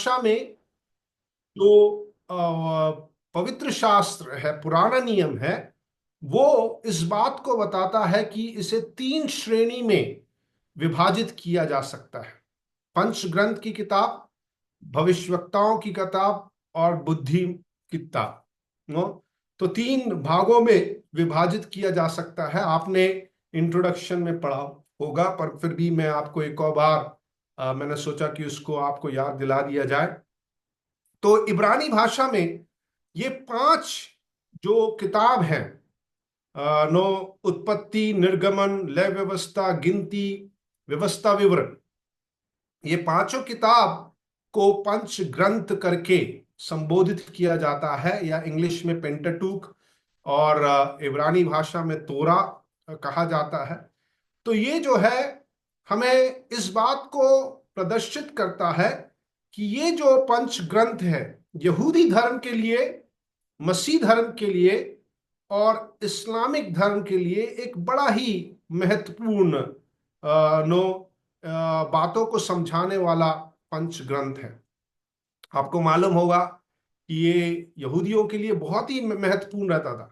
भाषा में जो पवित्र शास्त्र है, पुराना नियम है, वो इस बात को बताता है कि इसे तीन श्रेणी में विभाजित किया जा सकता है। पंच ग्रंथ की किताब, भविष्यवक्ताओं की किताब और बुद्धि की किताब। नो, तो तीन भागों में विभाजित किया जा सकता है। आपने इंट्रोडक्शन में पढ़ा होगा, पर फिर भी मैं आपको एक और बार मैंने सोचा कि उसको आपको याद दिला दिया जाए। तो इब्रानी भाषा में ये पांच जो किताब है, नो, उत्पत्ति, निर्गमन, लय व्यवस्था, गिनती, व्यवस्था विवरण, ये पांचों किताब को पंच ग्रंथ करके संबोधित किया जाता है, या इंग्लिश में पेंटाटूक और इब्रानी भाषा में तोरा कहा जाता है। तो ये जो है हमें इस बात को प्रदर्शित करता है कि ये जो पंच ग्रंथ है, यहूदी धर्म के लिए, मसीह धर्म के लिए और इस्लामिक धर्म के लिए एक बड़ा ही महत्वपूर्ण बातों को समझाने वाला पंच ग्रंथ है। आपको मालूम होगा कि ये यहूदियों के लिए बहुत ही महत्वपूर्ण रहता था।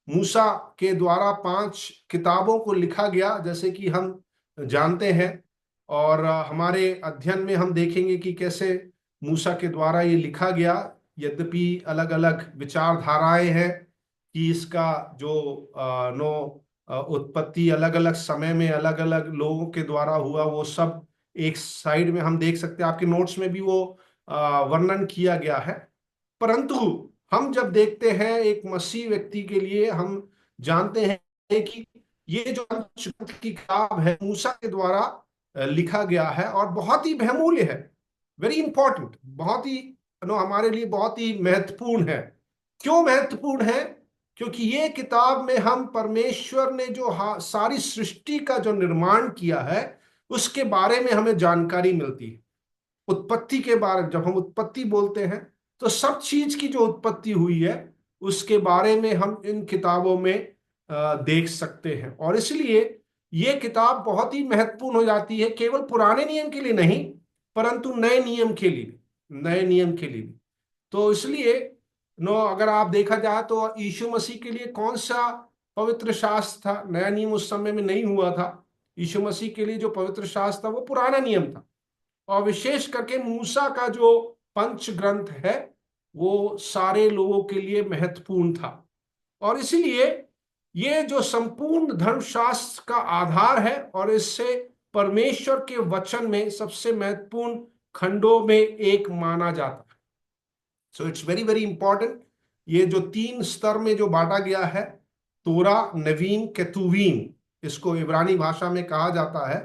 मूसा के द्वारा 5 किताबों को लिखा गया, जैसे कि हम जानते हैं, और हमारे अध्ययन में हम देखेंगे कि कैसे मूसा के द्वारा ये लिखा गया। यद्यपि अलग अलग विचारधाराएं हैं कि इसका जो उत्पत्ति अलग अलग समय में अलग अलग लोगों के द्वारा हुआ, वो सब एक साइड में हम देख सकते हैं। आपके नोट्स में भी वो वर्णन किया गया है। परंतु हम जब देखते हैं एक मसीह व्यक्ति के लिए, हम जानते हैं कि ये जो पंचग्रंथ की किताब है मूसा के द्वारा लिखा गया है और बहुत ही बहुमूल्य है, वेरी इंपॉर्टेंट, बहुत ही हमारे लिए बहुत ही महत्वपूर्ण है। क्यों महत्वपूर्ण है? क्योंकि ये किताब में हम परमेश्वर ने जो सारी सृष्टि का जो निर्माण किया है उसके बारे में हमें जानकारी मिलती है। उत्पत्ति के बारे में, जब हम उत्पत्ति बोलते हैं तो सब चीज की जो उत्पत्ति हुई है उसके बारे में हम इन किताबों में देख सकते हैं। और इसलिए ये किताब बहुत ही महत्वपूर्ण हो जाती है, केवल पुराने नियम के लिए नहीं, परंतु नए नियम के लिए, नए नियम के लिए। तो इसलिए अगर आप देखा जाए तो यीशु मसीह के लिए कौन सा पवित्र शास्त्र था? नया नियम उस समय में नहीं हुआ था। यीशु मसीह के लिए जो पवित्र शास्त्र था वो पुराना नियम था, और विशेष करके मूसा का जो पंच ग्रंथ है वो सारे लोगों के लिए महत्वपूर्ण था। और इसीलिए ये जो संपूर्ण धर्मशास्त्र का आधार है, और इससे परमेश्वर के वचन में सबसे महत्वपूर्ण खंडों में एक माना जाता है। So it's very very important. ये जो 3 स्तर में जो बांटा गया है, तोरा, नवीन, केतुवीन, इसको इब्रानी भाषा में कहा जाता है।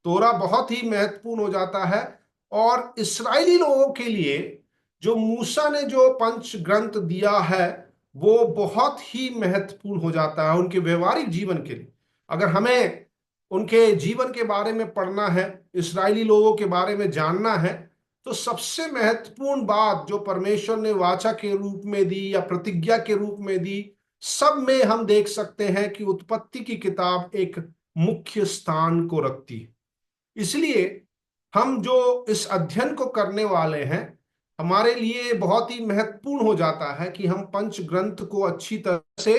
तोरा बहुत ही महत्वपूर्ण हो जाता है, और इस्राएली लोगों के लिए जो मूसा ने जो पंच ग्रंथ दिया है वो बहुत ही महत्वपूर्ण हो जाता है उनके व्यवहारिक जीवन के लिए। अगर हमें उनके जीवन के बारे में पढ़ना है, इस्राएली लोगों के बारे में जानना है, तो सबसे महत्वपूर्ण बात जो परमेश्वर ने वाचा के रूप में दी या प्रतिज्ञा के रूप में दी, सब में हम देख सकते हैं कि उत्पत्ति की किताब एक मुख्य स्थान को रखती है। इसलिए हम जो इस अध्ययन को करने वाले हैं, हमारे लिए बहुत ही महत्वपूर्ण हो जाता है कि हम पंच ग्रंथ को अच्छी तरह से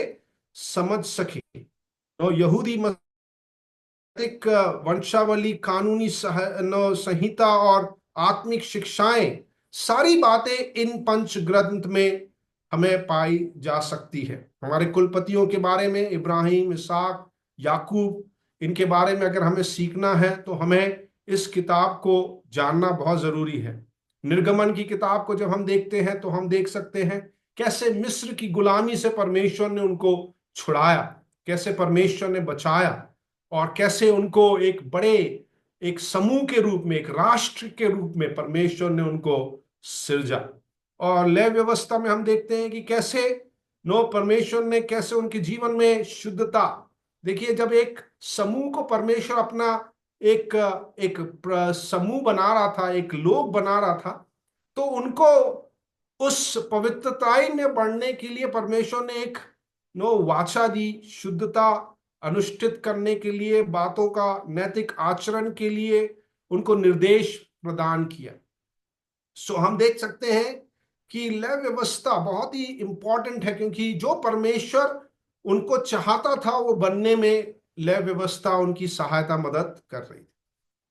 समझ सकें। तो यहूदी नैतिक वंशावली, कानूनी संहिता और आत्मिक शिक्षाएं, सारी बातें इन पंच ग्रंथ में हमें पाई जा सकती है। हमारे कुलपतियों के बारे में, इब्राहिम, इसहाक, याकूब, इनके बारे में अगर हमें सीखना है तो हमें इस किताब को जानना बहुत जरूरी है। निर्गमन की किताब को जब हम देखते हैं तो हम देख सकते हैं कैसे मिस्र की गुलामी से परमेश्वर ने उनको छुड़ाया, कैसे परमेश्वर ने बचाया, और कैसे उनको एक बड़े एक समूह के रूप में, एक राष्ट्र के रूप में परमेश्वर ने उनको सिरजा। और लय व्यवस्था में हम देखते हैं कि कैसे परमेश्वर ने कैसे उनके जीवन में शुद्धता। देखिए, जब एक समूह को परमेश्वर अपना एक एक समूह बना रहा था, एक लोग बना रहा था, तो उनको उस पवित्रताई में बढ़ने के लिए परमेश्वर ने एक वाचा दी, शुद्धता अनुष्ठित करने के लिए, बातों का नैतिक आचरण के लिए उनको निर्देश प्रदान किया। सो हम देख सकते हैं कि लय व्यवस्था बहुत ही इंपॉर्टेंट है, क्योंकि जो परमेश्वर उनको चाहता था वो बनने में लय व्यवस्था उनकी सहायता मदद कर रही थी।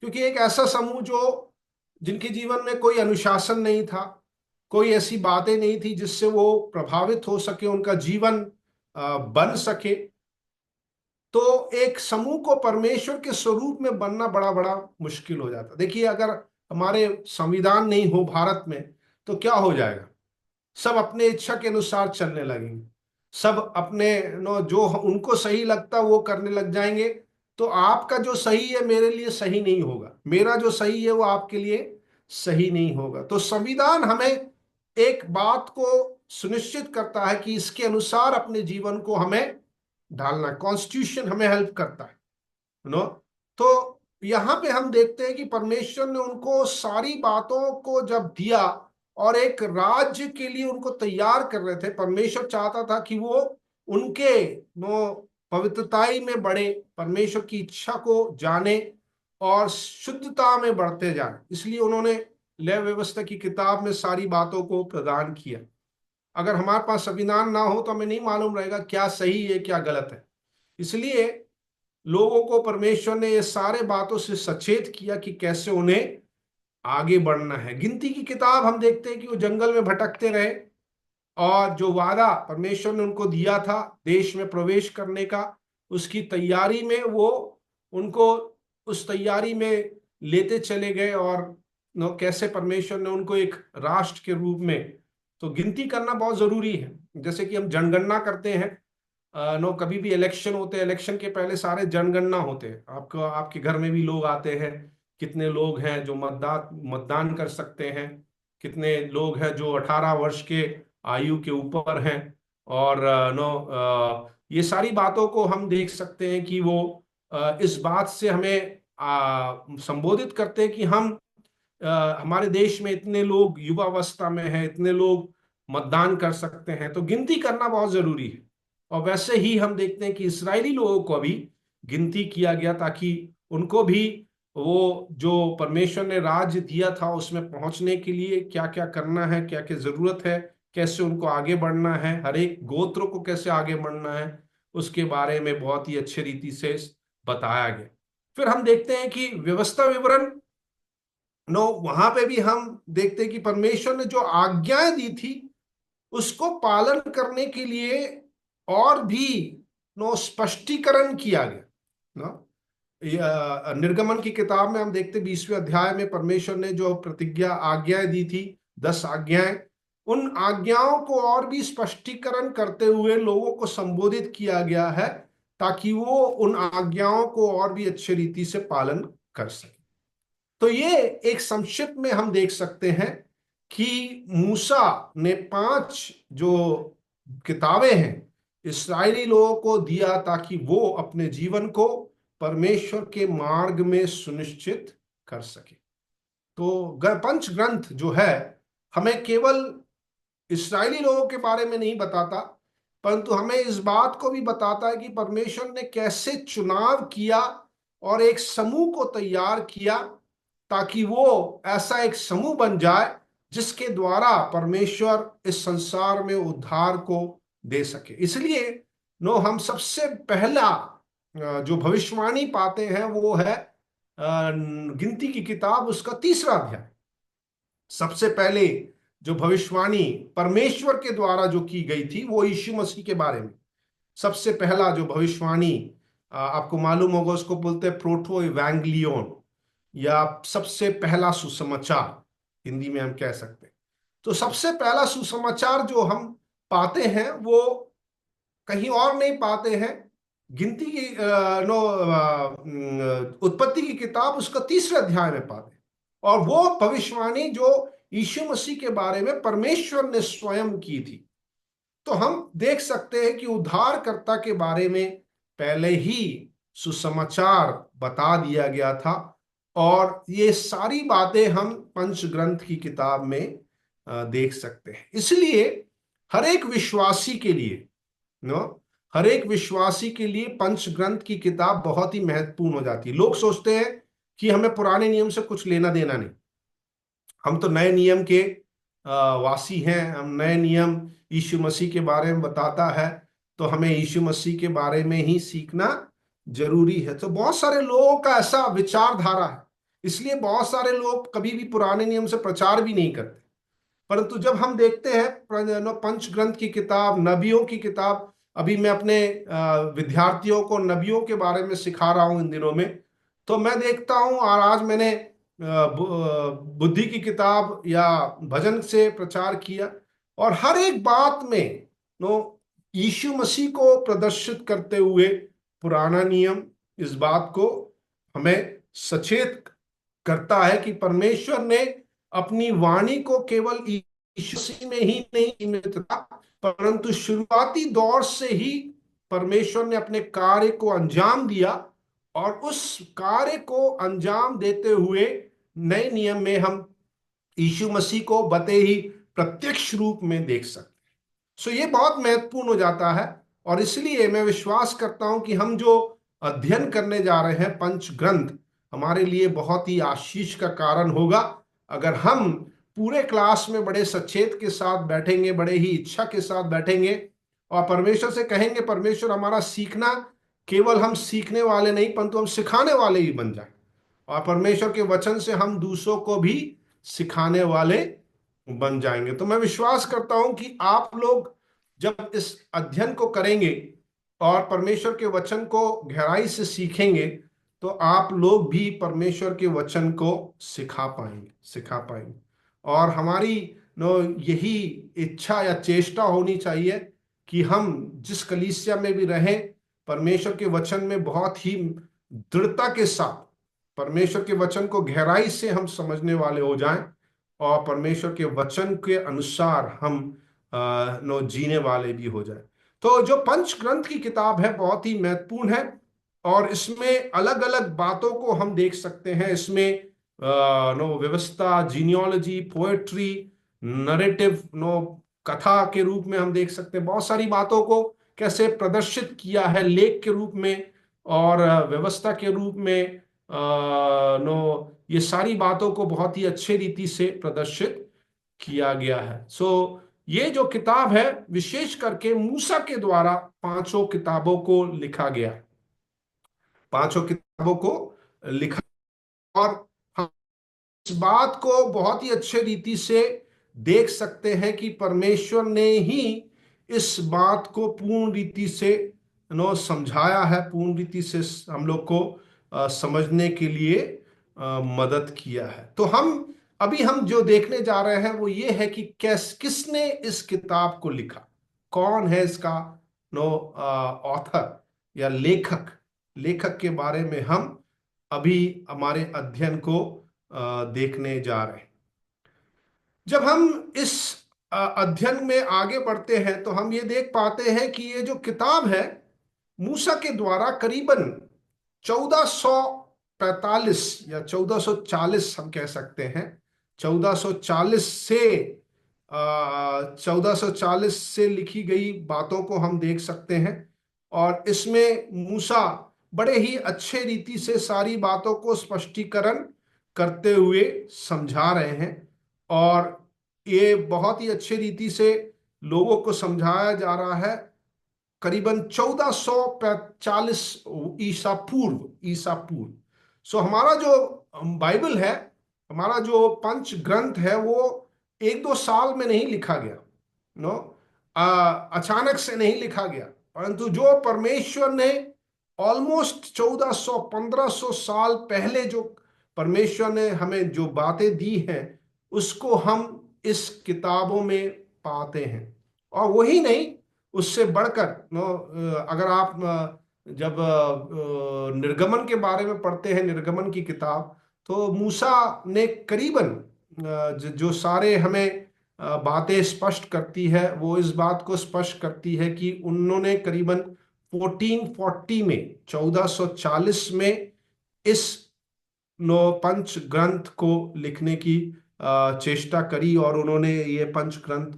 क्योंकि एक ऐसा समूह जो जिनके जीवन में कोई अनुशासन नहीं था, कोई ऐसी बातें नहीं थी जिससे वो प्रभावित हो सके, उनका जीवन बन सके, तो एक समूह को परमेश्वर के स्वरूप में बनना बड़ा बड़ा मुश्किल हो जाता। देखिए, अगर हमारे संविधान नहीं हो भारत में तो क्या हो जाएगा? सब अपने इच्छा के अनुसार चलने लगेंगे, सब अपने नो जो उनको सही लगता वो करने लग जाएंगे। तो आपका जो सही है मेरे लिए सही नहीं होगा, मेरा जो सही है वो आपके लिए सही नहीं होगा। तो संविधान हमें एक बात को सुनिश्चित करता है कि इसके अनुसार अपने जीवन को हमें ढालना। कॉन्स्टिट्यूशन हमें हेल्प करता है, नो। तो यहां पे हम देखते हैं कि परमेश्वर ने उनको सारी बातों को जब दिया और एक राज्य के लिए उनको तैयार कर रहे थे, परमेश्वर चाहता था कि वो उनके नो पवित्रताई में बढ़े, परमेश्वर की इच्छा को जाने और शुद्धता में बढ़ते जाए। इसलिए उन्होंने लय व्यवस्था की किताब में सारी बातों को प्रदान किया। अगर हमारे पास संविधान ना हो तो हमें नहीं मालूम रहेगा क्या सही है क्या गलत है। इसलिए लोगों को परमेश्वर ने ये सारे बातों से सचेत किया कि कैसे उन्हें आगे बढ़ना है। गिनती की किताब हम देखते हैं कि वो जंगल में भटकते रहे, और जो वादा परमेश्वर ने उनको दिया था देश में प्रवेश करने का, उसकी तैयारी में वो उनको उस तैयारी में लेते चले गए, और कैसे परमेश्वर ने उनको एक राष्ट्र के रूप में। तो गिनती करना बहुत जरूरी है। जैसे कि हम जनगणना करते हैं, कभी भी इलेक्शन होते हैं, इलेक्शन के पहले सारे जनगणना होते हैं। आपको आपके घर में भी लोग आते हैं, कितने लोग हैं जो मतदान कर सकते हैं, कितने लोग हैं जो 18 वर्ष के आयु के ऊपर हैं। और ये सारी बातों को हम देख सकते हैं कि वो इस बात से हमें संबोधित करते हैं कि हमारे देश में इतने लोग युवावस्था में हैं, इतने लोग मतदान कर सकते हैं। तो गिनती करना बहुत जरूरी है। और वैसे ही हम देखते हैं कि इस्राएली लोगों को भी गिनती किया गया, ताकि उनको भी वो जो परमेश्वर ने राज्य दिया था उसमें पहुंचने के लिए क्या क्या करना है, क्या क्या जरूरत है, कैसे उनको आगे बढ़ना है, हर एक गोत्र को कैसे आगे बढ़ना है, उसके बारे में बहुत ही अच्छे रीति से बताया गया। फिर हम देखते हैं कि व्यवस्था विवरण वहां पे भी हम देखते हैं कि परमेश्वर ने जो आज्ञाएं दी थी उसको पालन करने के लिए और भी स्पष्टीकरण किया गया। निर्गमन की किताब में हम देखते 20वें अध्याय में परमेश्वर ने जो प्रतिज्ञा आज्ञाएं दी थी, 10 आज्ञाएं, उन आज्ञाओं को और भी स्पष्टीकरण करते हुए लोगों को संबोधित किया गया है, ताकि वो उन आज्ञाओं को और भी अच्छे रीति से पालन कर सके। तो ये एक संक्षिप्त में हम देख सकते हैं कि मूसा ने 5 जो किताबें हैं इस्राएली लोगों को दिया, ताकि वो अपने जीवन को परमेश्वर के मार्ग में सुनिश्चित कर सके। तो पंच ग्रंथ जो है हमें केवल इस्राएली लोगों के बारे में नहीं बताता, परंतु हमें इस बात को भी बताता है कि परमेश्वर ने कैसे चुनाव किया और एक समूह को तैयार किया, ताकि वो ऐसा एक समूह बन जाए जिसके द्वारा परमेश्वर इस संसार में उद्धार को दे सके। इसलिए हम सबसे पहला जो भविष्यवाणी पाते हैं वो है गिनती की किताब, उसका 3रा अध्याय। सबसे पहले जो भविष्यवाणी परमेश्वर के द्वारा जो की गई थी वो यीशु मसीह के बारे में। सबसे पहला जो भविष्यवाणी आपको मालूम होगा, उसको बोलते हैं प्रोटो इवेंगलियोन, या सबसे पहला सुसमाचार हिंदी में हम कह सकते हैं। तो सबसे पहला सुसमाचार जो हम पाते हैं वो कहीं और नहीं पाते हैं, गिनती की उत्पत्ति की किताब उसका 3रे अध्याय में पाते हैं। और वो भविष्यवाणी जो यीशु मसीह के बारे में परमेश्वर ने स्वयं की थी। तो हम देख सकते हैं कि उद्धारकर्ता के बारे में पहले ही सुसमाचार बता दिया गया था, और ये सारी बातें हम पंच ग्रंथ की किताब में देख सकते हैं। इसलिए हर एक विश्वासी के लिए हर एक विश्वासी के लिए पंच ग्रंथ की किताब बहुत ही महत्वपूर्ण हो जाती है। लोग सोचते हैं कि हमें पुराने नियम से कुछ लेना देना नहीं, हम तो नए नियम के वासी हैं। हम नए नियम यीशु मसीह के बारे में बताता है, तो हमें यीशु मसीह के बारे में ही सीखना जरूरी है। तो बहुत सारे लोगों का ऐसा विचारधारा है, इसलिए बहुत सारे लोग कभी भी पुराने नियम से प्रचार भी नहीं करते। परंतु जब हम देखते हैं पंच ग्रंथ की किताब, नबियों की किताब, अभी मैं अपने विद्यार्थियों को नबियों के बारे में सिखा रहा हूं इन दिनों में, तो मैं देखता हूं, और आज मैंने बुद्धि की किताब या भजन से प्रचार किया, और हर एक बात में नो यीशु मसीह को प्रदर्शित करते हुए पुराना नियम इस बात को हमें सचेत करता है कि परमेश्वर ने अपनी वाणी को केवल यीशु मसीह में ही नहीं सीमित रखा, परंतु शुरुआती दौर से ही परमेश्वर ने अपने कार्य को अंजाम दिया, और उस कार्य को अंजाम देते हुए नए नियम में हम यीशु मसीह को बते ही प्रत्यक्ष रूप में देख सकते। सो ये बहुत महत्वपूर्ण हो जाता है, और इसलिए मैं विश्वास करता हूं कि हम जो अध्ययन करने जा रहे हैं पंच ग्रंथ, हमारे लिए बहुत ही आशीष का कारण होगा अगर हम पूरे क्लास में बड़े सचेत के साथ बैठेंगे, बड़े ही इच्छा के साथ बैठेंगे, और परमेश्वर से कहेंगे, परमेश्वर हमारा सीखना केवल हम सीखने वाले नहीं, परंतु हम सिखाने वाले ही बन जाए, और परमेश्वर के वचन से हम दूसरों को भी सिखाने वाले बन जाएंगे। तो मैं विश्वास करता हूं कि आप लोग जब इस अध्ययन को करेंगे और परमेश्वर के वचन को गहराई से सीखेंगे, तो आप लोग भी परमेश्वर के वचन को सिखा पाएंगे। और हमारी यही इच्छा या चेष्टा होनी चाहिए कि हम जिस कलीसिया में भी रहें, परमेश्वर के वचन में बहुत ही दृढ़ता के साथ परमेश्वर के वचन को गहराई से हम समझने वाले हो जाएं, और परमेश्वर के वचन के अनुसार हम जीने वाले भी हो जाए। तो जो पंच ग्रंथ की किताब है बहुत ही महत्वपूर्ण है, और इसमें अलग अलग बातों को हम देख सकते हैं। इसमें व्यवस्था, जीनियोलॉजी, पोएट्री, नरेटिव, कथा के रूप में हम देख सकते हैं। बहुत सारी बातों को कैसे प्रदर्शित किया है लेख के रूप में और व्यवस्था के रूप में, ये सारी बातों को बहुत ही अच्छे रीति से प्रदर्शित किया गया है। ये जो किताब है विशेष करके मूसा के द्वारा पांचों किताबों को लिखा गया, पांचों किताबों को लिखा, और हम इस बात को बहुत ही अच्छे रीति से देख सकते हैं कि परमेश्वर ने ही इस बात को पूर्ण रीति से समझाया है, पूर्ण रीति से हम लोग को समझने के लिए मदद किया है। तो हम जो देखने जा रहे हैं वो ये है कि किसने इस किताब को लिखा, कौन है इसका ऑथर या लेखक के बारे में हम अभी हमारे अध्ययन को देखने जा रहे हैं। जब हम इस अध्ययन में आगे बढ़ते हैं तो हम ये देख पाते हैं कि ये जो किताब है मूसा के द्वारा करीबन 1445 या 1440 हम कह सकते हैं, 1440 से लिखी गई बातों को हम देख सकते हैं। और इसमें मूसा बड़े ही अच्छे रीति से सारी बातों को स्पष्टीकरण करते हुए समझा रहे हैं, और ये बहुत ही अच्छे रीति से लोगों को समझाया जा रहा है। करीबन 1445 ईसा पूर्व। सो हमारा जो बाइबल है, हमारा जो पंच ग्रंथ है, वो एक दो साल में नहीं लिखा गया, नो अचानक से नहीं लिखा गया, परंतु जो परमेश्वर ने ऑलमोस्ट 1400-1500 साल पहले जो परमेश्वर ने हमें जो बातें दी हैं उसको हम इस किताबों में पाते हैं। और वही नहीं, उससे बढ़कर अगर आप जब निर्गमन के बारे में पढ़ते हैं, निर्गमन की किताब, तो मूसा ने करीबन जो सारे हमें बातें स्पष्ट करती है, वो इस बात को स्पष्ट करती है कि उन्होंने करीबन 1440 में, 1440 में इस पंच ग्रंथ को लिखने की चेष्टा करी, और उन्होंने ये पंच ग्रंथ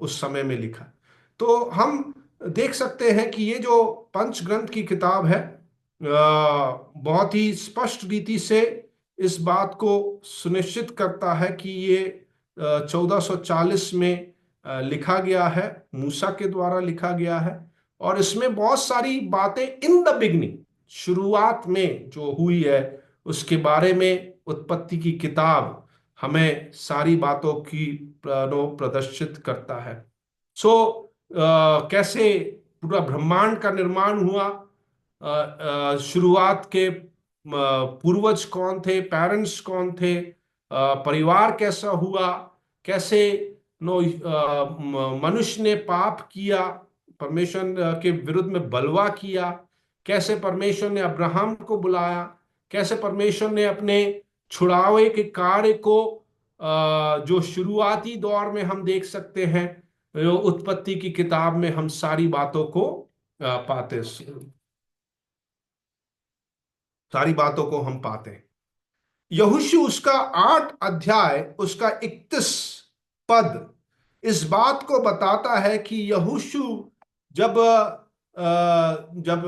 उस समय में लिखा। तो हम देख सकते हैं कि ये जो पंच ग्रंथ की किताब है बहुत ही स्पष्ट रीति से इस बात को सुनिश्चित करता है कि ये 1440 में लिखा गया है, मूसा के द्वारा लिखा गया है। और इसमें बहुत सारी बातें इन द बिगनिंग, शुरुआत में जो हुई है उसके बारे में उत्पत्ति की किताब हमें सारी बातों की प्रदर्शित करता है। सो कैसे पूरा ब्रह्मांड का निर्माण हुआ, शुरुआत के पूर्वज कौन थे, पेरेंट्स कौन थे, परिवार कैसा हुआ, कैसे मनुष्य ने पाप किया, परमेश्वर के विरुद्ध में बलवा किया, कैसे परमेश्वर ने अब्राहम को बुलाया, कैसे परमेश्वर ने अपने छुड़ावे के कार्य को जो शुरुआती दौर में हम देख सकते हैं, उत्पत्ति की किताब में हम सारी बातों को पाते, सारी बातों को हम पाते हैं। यहोशू उसका 8 अध्याय उसका 31 पद इस बात को बताता है कि यहोशू जब जब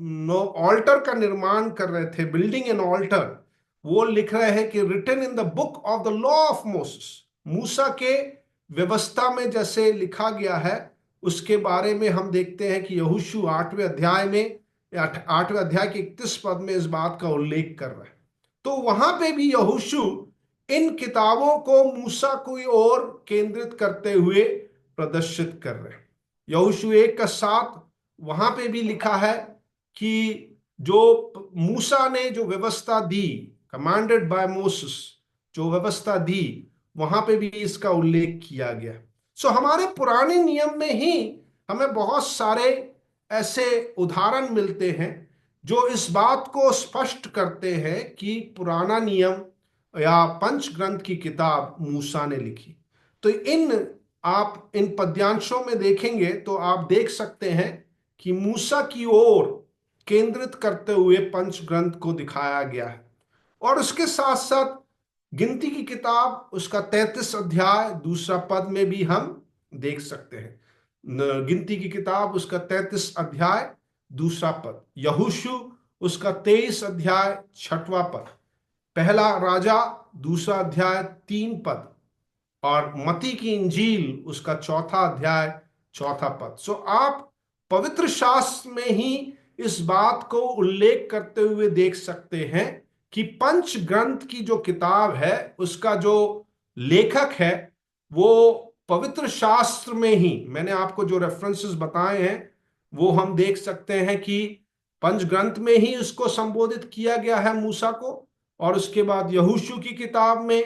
नो ऑल्टर का निर्माण कर रहे थे, बिल्डिंग एन ऑल्टर, वो लिख रहे हैं कि written in the book of the law of Moses, मूसा के व्यवस्था में जैसे लिखा गया है उसके बारे में हम देखते हैं कि यहोशू 8वें अध्याय में, 8वें अध्याय के 31 पद में इस बात का उल्लेख कर रहा है। तो वहां पे भी यहोशू इन किताबों को मूसा की ओर केंद्रित करते हुए प्रदर्शित कर रहे हैं। यहोशू 1:7 वहां पे भी लिखा है कि जो मूसा ने जो व्यवस्था दी, कमांडेड बाय मोसेस, जो व्यवस्था दी, वहां पे भी इसका उल्लेख किया गया। सो हमारे पुराने नियम में ही हमें बहुत सारे ऐसे उदाहरण मिलते हैं जो इस बात को स्पष्ट करते हैं कि पुराना नियम या पंच ग्रंथ की किताब मूसा ने लिखी। तो आप इन पद्यांशों में देखेंगे तो आप देख सकते हैं कि मूसा की ओर केंद्रित करते हुए पंच ग्रंथ को दिखाया गया है। और उसके साथ साथ गिनती की किताब उसका 33 अध्याय 2 पद में भी हम देख सकते हैं। गिनती की किताब उसका 33 अध्याय 2 पद, यहोशू उसका 23 अध्याय 6वां पद, पहला राजा 2 अध्याय 3 पद, और मती की इंजील उसका 4 अध्याय 4 पद। सो आप पवित्र शास्त्र में ही इस बात को उल्लेख करते हुए देख सकते हैं कि पंच ग्रंथ की जो किताब है उसका जो लेखक है वो पवित्र शास्त्र में ही, मैंने आपको जो रेफरेंसेस बताए हैं वो हम देख सकते हैं कि पंच ग्रंथ में ही उसको संबोधित किया गया है मूसा को। और उसके बाद यहोशू की किताब में,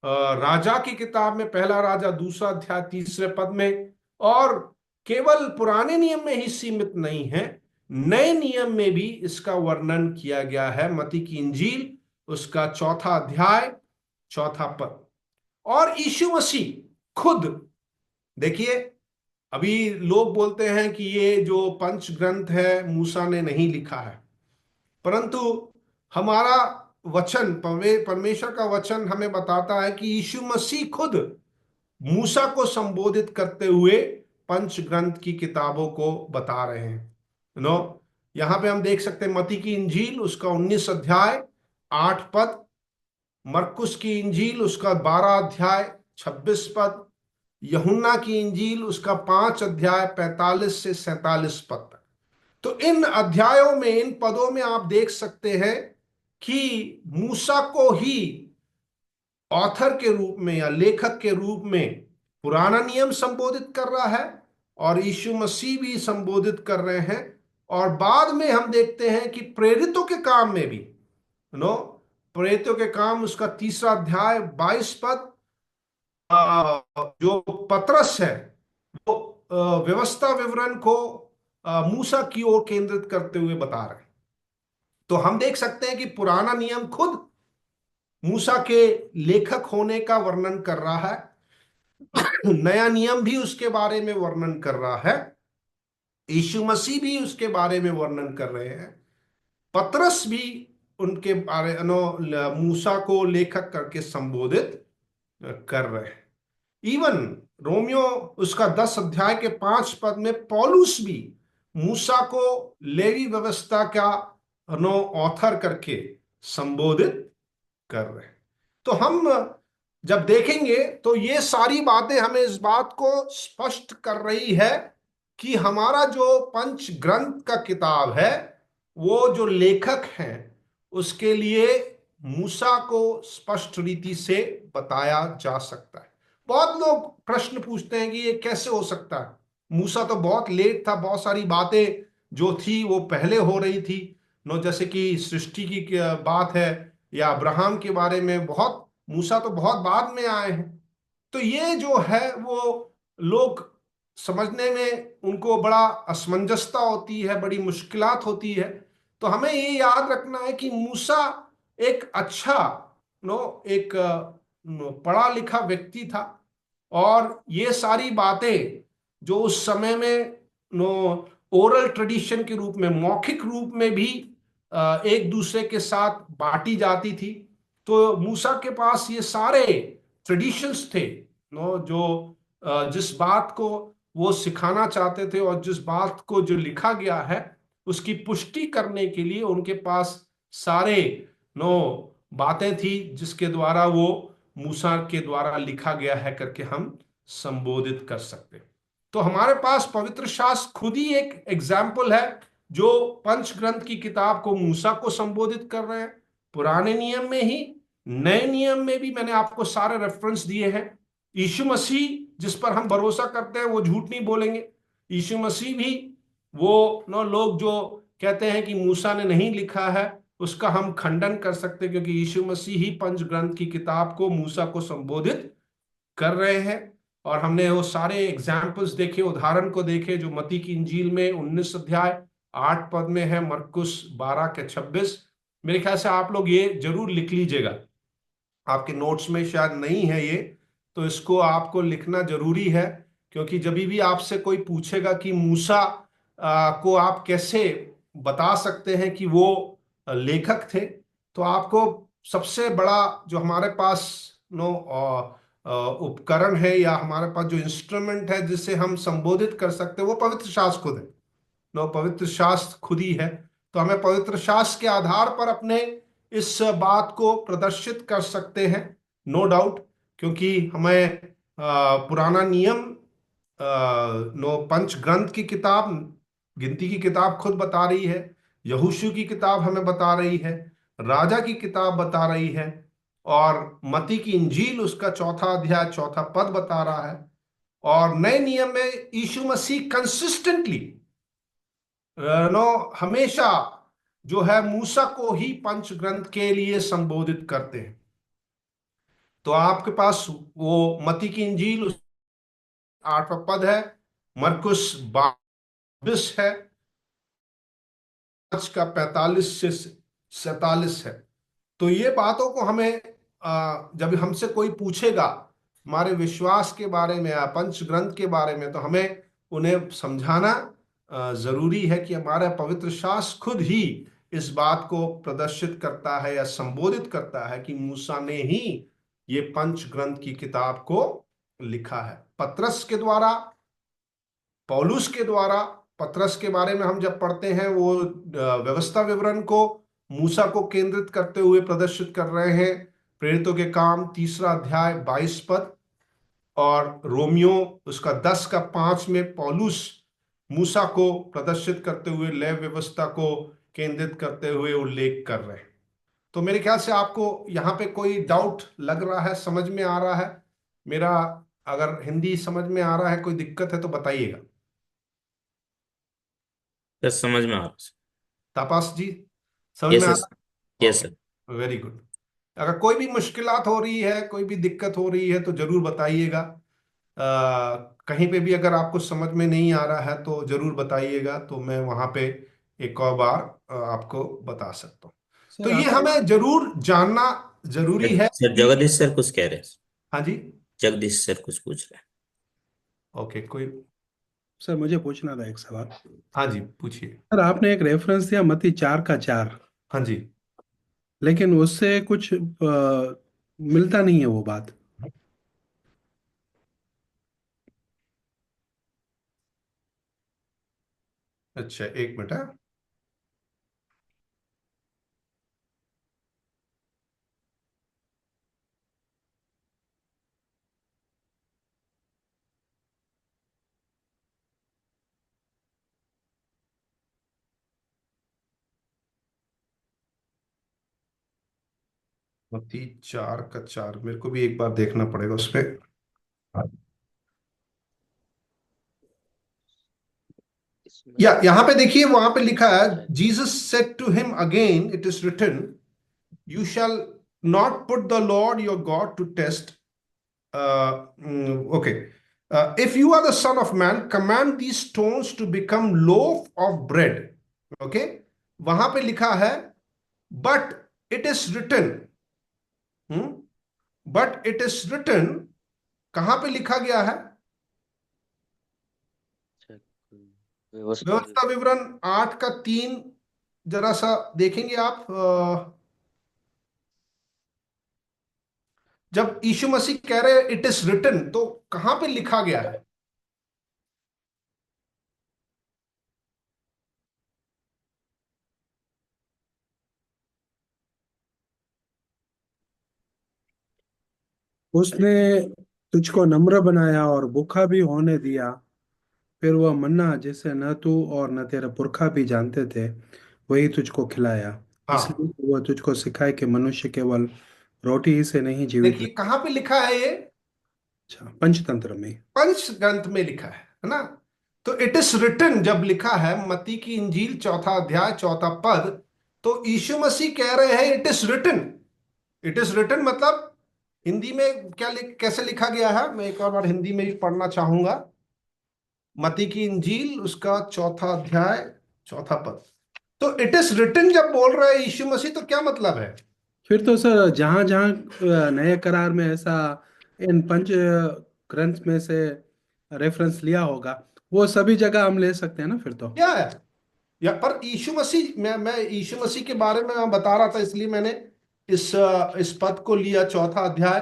राजा की किताब में, पहला राजा 2 अध्याय 3 पद में, और केवल पुराने नियम में ही सीमित नहीं है, नए नियम में भी इसका वर्णन किया गया है। मती की इंजील उसका 4 अध्याय 4 पद। और यीशु मसीह खुद, देखिए, अभी लोग बोलते हैं कि ये जो पंच ग्रंथ है मूसा ने नहीं लिखा है, परंतु हमारा वचन, परमेश्वर का वचन हमें बताता है कि यीशु मसीह खुद मूसा को संबोधित करते हुए पंच ग्रंथ की किताबों को बता रहे हैं। नो, यहां पे हम देख सकते हैं मती की इंजील उसका 19 अध्याय 8 पद, मरकुस की इंजील उसका 12 अध्याय 26 पद, यूहन्ना की इंजील उसका 5 अध्याय 45 से 47 पद तक। तो इन अध्यायों में, इन पदों में आप देख सकते हैं कि मूसा को ही ऑथर के रूप में या लेखक के रूप में पुराना नियम संबोधित कर रहा है, और यीशु मसीह भी संबोधित कर रहे हैं। और बाद में हम देखते हैं कि प्रेरितों के काम में भी, नो, प्रेरितों के काम उसका 3 अध्याय 22 पद, जो पतरस है वो व्यवस्था विवरण को मूसा की ओर केंद्रित करते हुए बता रहे हैं। तो हम देख सकते हैं कि पुराना नियम खुद मूसा के लेखक होने का वर्णन कर रहा है, नया नियम भी उसके बारे में वर्णन कर रहा है, यीशु मसीह भी उसके बारे में वर्णन कर रहे हैं, पतरस भी उनके बारे मूसा को लेखक करके संबोधित कर रहे हैं। इवन रोमियो उसका 10 अध्याय के 5 पद में पौलुस भी मूसा को लेवी व्यवस्था का ऑथर करके संबोधित कर रहे हैं। तो हम जब देखेंगे तो ये सारी बातें हमें इस बात को स्पष्ट कर रही है कि हमारा जो पंच ग्रंथ का किताब है, वो जो लेखक हैं उसके लिए मूसा को स्पष्ट रीति से बताया जा सकता है। बहुत लोग प्रश्न पूछते हैं कि ये कैसे हो सकता है, मूसा तो बहुत लेट था, बहुत सारी बातें जो थी वो पहले हो रही थी। नो, जैसे कि सृष्टि की बात है या अब्राहम के बारे में, बहुत मूसा तो बहुत बाद में आए हैं। तो ये जो है वो लोग समझने में उनको बड़ा असमंजसता होती है, बड़ी मुश्किलात होती है। तो हमें ये याद रखना है कि मूसा एक अच्छा एक पढ़ा लिखा व्यक्ति था, और ये सारी बातें जो उस समय में नो ओरल ट्रेडिशन के रूप में, मौखिक रूप में भी एक दूसरे के साथ बांटी जाती थी। तो मूसा के पास ये सारे ट्रेडिशंस थे नो, जो जिस बात को वो सिखाना चाहते थे और जिस बात को जो लिखा गया है उसकी पुष्टि करने के लिए उनके पास सारे नो बातें थी, जिसके द्वारा वो मूसा के द्वारा लिखा गया है करके हम संबोधित कर सकते हैं। तो हमारे पास पवित्र शास्त्र खुद ही एक एग्जाम्पल है जो पंच ग्रंथ की किताब को मूसा को संबोधित कर रहे हैं। पुराने नियम में ही, नए नियम में भी मैंने आपको सारे रेफरेंस दिए हैं। यीशु मसीह जिस पर हम भरोसा करते हैं वो झूठ नहीं बोलेंगे। यीशु मसीह भी, वो नो लोग जो कहते हैं कि मूसा ने नहीं लिखा है, उसका हम खंडन कर सकते हैं, क्योंकि यीशु मसीह ही पंच ग्रंथ की किताब को मूसा को संबोधित कर रहे हैं। और हमने वो सारे एग्जाम्पल्स देखे, उदाहरण को देखे, जो मत्ती की इंजील में 19 अध्याय 8 पद में है, मरकुस 12 के 26। मेरे ख्याल से आप लोग ये जरूर लिख लीजिएगा, आपके नोट्स में शायद नहीं है ये, तो इसको आपको लिखना जरूरी है। क्योंकि जब भी आपसे कोई पूछेगा कि मूसा को आप कैसे बता सकते हैं कि वो लेखक थे, तो आपको सबसे बड़ा जो हमारे पास नो उपकरण है, या हमारे पास जो इंस्ट्रूमेंट है जिससे हम संबोधित कर सकते हैं, वो पवित्र शास्त्र खुद है। नो, पवित्र शास्त्र खुद ही है। तो हमें पवित्र शास्त्र के आधार पर अपने इस बात को प्रदर्शित कर सकते हैं, नो डाउट। क्योंकि हमें पुराना नियम, नो पंच ग्रंथ की किताब, गिनती की किताब खुद बता रही है, यहोशू की किताब हमें बता रही है, राजा की किताब बता रही है, और मती की इंजील उसका चौथा अध्याय चौथा पद बता रहा है। और नए नियम में यीशु मसीह कंसिस्टेंटली नो हमेशा जो है मूसा को ही पंच ग्रंथ के लिए संबोधित करते हैं। तो आपके पास वो मती की इंजील 8वां पद है, मरकुस 22 है, 5 का 45 से 47 है। तो ये बातों को हमें जब हमसे कोई पूछेगा हमारे विश्वास के बारे में या पंच ग्रंथ के बारे में, तो हमें उन्हें समझाना जरूरी है कि हमारा पवित्र शास्त्र खुद ही इस बात को प्रदर्शित करता है या संबोधित करता है कि मूसा ने ही ये पंच ग्रंथ की किताब को लिखा है। पतरस के द्वारा, पौलुस के द्वारा, पतरस के बारे में हम जब पढ़ते हैं, वो व्यवस्था विवरण को मूसा को केंद्रित करते हुए प्रदर्शित कर रहे हैं। प्रेरितों के काम 3 अध्याय 22 पद, और रोमियो उसका 10 का 5 में पौलुस मूसा को प्रदर्शित करते हुए लय व्यवस्था को केंद्रित करते हुए उल्लेख कर रहे हैं। तो मेरे ख्याल से आपको यहाँ पे कोई डाउट लग रहा है, समझ में आ रहा है मेरा? अगर हिंदी समझ में आ रहा है, कोई दिक्कत है तो बताइएगा। बस समझ में आ रहा तापास जी, समझ है। में आ यस। रहा है? Yes okay, sir. Very good. अगर कोई भी मुश्किलात हो रही है, कोई भी दिक्कत हो रही है, तो जरूर बताइएगा। कहीं पे भी अगर आपको समझ में नहीं आ रहा है तो जरूर बताइएगा, तो मैं वहां पे एक और बार आपको बता सकता हूँ। तो सर ये आप हमें जरूर जानना जरूरी है सर कि, जगदीश सर कुछ कह रहे हैं। हाँ जी, जगदीश सर कुछ पूछ रहे हैं। ओके, कोई, सर मुझे पूछना था एक सवाल। हाँ जी, पूछिए। सर आपने एक रेफरेंस दिया मत्ती 4 का 4, हाँ जी। लेकिन उससे कुछ मिलता नहीं है वो बात। अच्छा, एक मिनट है। मत्ती 4 का 4, मेरे को भी एक बार देखना पड़ेगा उस पे। इसमें या यहाँ पे देखिए, वहां पे लिखा है, Jesus said to him again, it is written, you shall not put the Lord your God to test. Okay, if you are the son of man, command the stones to become loaf of bread. Okay, वहां पे लिखा है, but it is written, but it is written, कहां पे लिखा गया है? व्यवस्था व्यवस्था विवरण 8 का 3, जरा सा देखेंगे आप। जब यीशु मसीह कह रहे हैं इट इज रिटन, तो कहां पे लिखा गया है? उसने तुझको नम्र बनाया और भूखा भी होने दिया। फिर वह मन्ना जिसे न तू और न तेरे पुरखा भी जानते थे, वही तुझको खिलाया। हाँ, इसलिए वह तुझको सिखाए कि मनुष्य केवल रोटी ही से नहीं जीवित देखिए रहे। कहां पे लिखा है ये? अच्छा, पंचतंत्र में। पंच ग्रंथ में लिखा है ना? तो इट इज रिटन जब लिखा है, मत्ती की इंजील 4 अध्याय 4 पद, तो यीशु मसीह कह रहे हैं it is written. It is written मतलब हिंदी में क्या कैसे लिखा गया है, मैं एक और बार हिंदी में भी पढ़ना चाहूंगा। मत्ती की इंजील उसका 4 अध्याय 4 पद, तो इट इज रिटन जब बोल रहे हैं यीशु मसीह, तो क्या मतलब है? फिर तो सर, जहाँ जहाँ नए करार में ऐसा इन पंच ग्रंथ में से रेफरेंस लिया होगा, वो सभी जगह हम ले सकते हैं ना फिर तो। क्या है? या पर यीशु मसीह, मैं यीशु मसीह के बारे में मैं बता रहा था, इसलिए मैंने इस पद को लिया, 4 अध्याय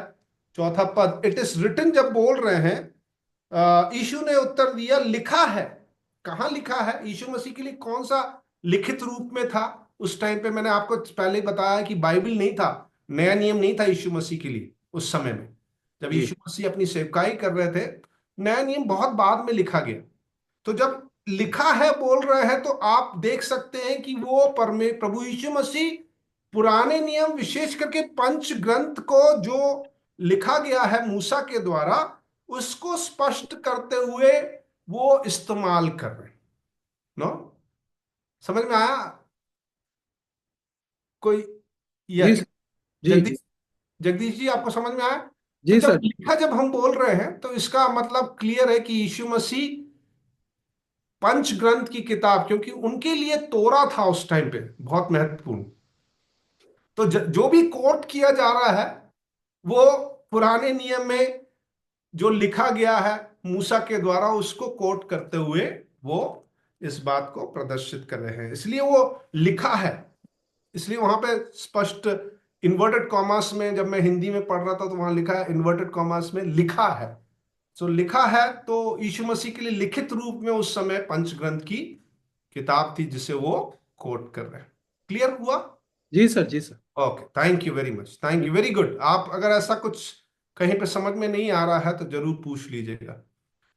4 पद, इट इज रिटन जब बोल रहे हैं, यीशु ने उत्तर दिया लिखा है। कहाँ लिखा है? यीशु मसीह के लिए कौन सा लिखित रूप में था उस टाइम पे? मैंने आपको पहले ही बताया कि बाइबल नहीं था, नया नियम नहीं था यीशु मसीह के लिए उस समय में। जब जी। यीशु मसीह अपनी सेवकाई कर रहे थे, नया नियम बहुत बाद में लिखा गया। तो जब लिखा है बोल रहे हैं, तो आप देख सकते हैं कि वो प्रभु यीशु मसीह पुराने नियम, विशेष करके पंच ग्रंथ को जो लिखा गया है मूसा के द्वारा, उसको स्पष्ट करते हुए वो इस्तेमाल कर रहे हैं। नो, समझ में आया कोई? जी यह जी जी। जगदीश, जगदीश जी, आपको समझ में आया? तो जी जब सर। लिखा, जब हम बोल रहे हैं, तो इसका मतलब क्लियर है कि यीशु मसीह पंच ग्रंथ की किताब, क्योंकि उनके लिए तोरा था उस टाइम पे बहुत महत्वपूर्ण। तो जो भी कोट किया जा रहा है, वो पुराने नियम में जो लिखा गया है मूसा के द्वारा, उसको कोट करते हुए वो इस बात को प्रदर्शित कर रहे हैं, इसलिए वो लिखा है। इसलिए वहां पे स्पष्ट इन्वर्टेड कॉमास में, जब मैं हिंदी में पढ़ रहा था तो वहां लिखा है इन्वर्टेड कॉमास में लिखा है। सो लिखा है, तो यीशु मसीह के लिए लिखित रूप में उस समय पंच ग्रंथ की किताब थी जिसे वो कोट कर रहे हैं। क्लियर हुआ? जी सर। जी sir. Okay, thank you very much, thank you, very good. आप अगर ऐसा कुछ कहीं पे समझ में नहीं आ रहा है तो जरूर पूछ लीजिएगा।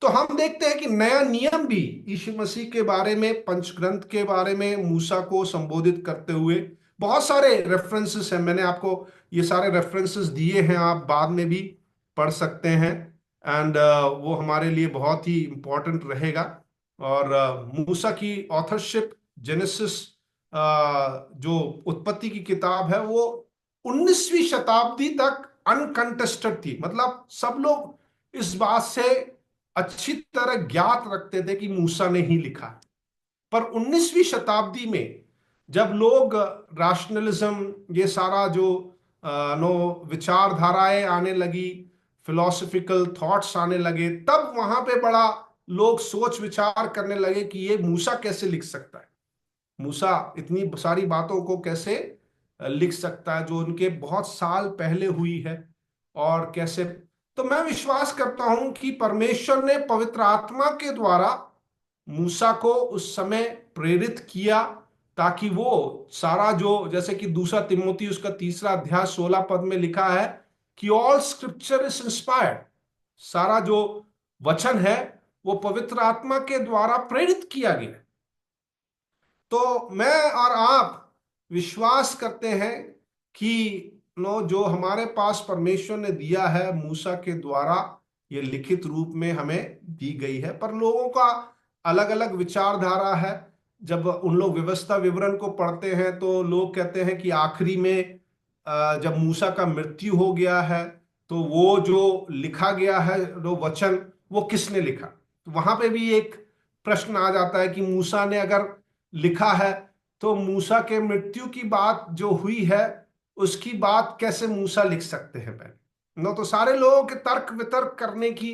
तो हम देखते हैं कि नया नियम भी यीशु मसीह के बारे में, पंचग्रंथ के बारे में, मूसा को संबोधित करते हुए बहुत सारे रेफरेंसेस हैं। मैंने आपको ये सारे रेफरेंसेस दिए हैं, आप बाद में भी पढ़ सकते हैं। एंड वो हमारे लिए बहुत ही इंपॉर्टेंट रहेगा। और मूसा की ऑथरशिप, जेनेसिस, जो उत्पत्ति की किताब है, वो 19वीं शताब्दी तक अनकंटेस्टेड थी। मतलब सब लोग इस बात से अच्छी तरह ज्ञात रखते थे कि मूसा ने ही लिखा। पर 19वीं शताब्दी में जब लोग राशनलिज्म, ये सारा जो नो विचारधाराएं आने लगी, फिलोसफिकल थॉट्स आने लगे, तब वहां पे बड़ा लोग सोच विचार करने लगे कि ये मूसा कैसे लिख सकता है, मूसा इतनी सारी बातों को कैसे लिख सकता है जो उनके बहुत साल पहले हुई है, और कैसे। तो मैं विश्वास करता हूं कि परमेश्वर ने पवित्र आत्मा के द्वारा मूसा को उस समय प्रेरित किया, ताकि वो सारा जो, जैसे कि दूसरा तिमोथी उसका 3 अध्याय 16 पद में लिखा है कि ऑल स्क्रिप्चर इज इंस्पायर्ड, सारा जो वचन है वो पवित्र आत्मा के द्वारा प्रेरित किया गया। तो मैं और आप विश्वास करते हैं कि नो जो हमारे पास परमेश्वर ने दिया है मूसा के द्वारा, ये लिखित रूप में हमें दी गई है, पर लोगों का अलग अलग विचारधारा है। जब उन लोग व्यवस्था विवरण को पढ़ते हैं तो लोग कहते हैं कि आखिरी में जब मूसा का मृत्यु हो गया है तो वो जो लिखा गया है वो वचन, वो किसने लिखा। तो वहां पे भी एक प्रश्न आ जाता है कि मूसा ने अगर लिखा है तो मूसा के मृत्यु की बात जो हुई है उसकी बात कैसे मूसा लिख सकते हैं पहले। न तो सारे लोगों के तर्क वितर्क करने की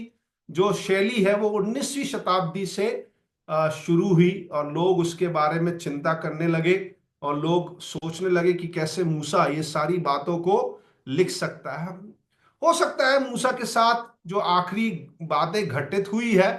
जो शैली है वो 19वीं शताब्दी से शुरू हुई, और लोग उसके बारे में चिंता करने लगे और लोग सोचने लगे कि कैसे मूसा ये सारी बातों को लिख सकता है। हो सकता है मूसा के साथ जो आखिरी बातें घटित हुई है,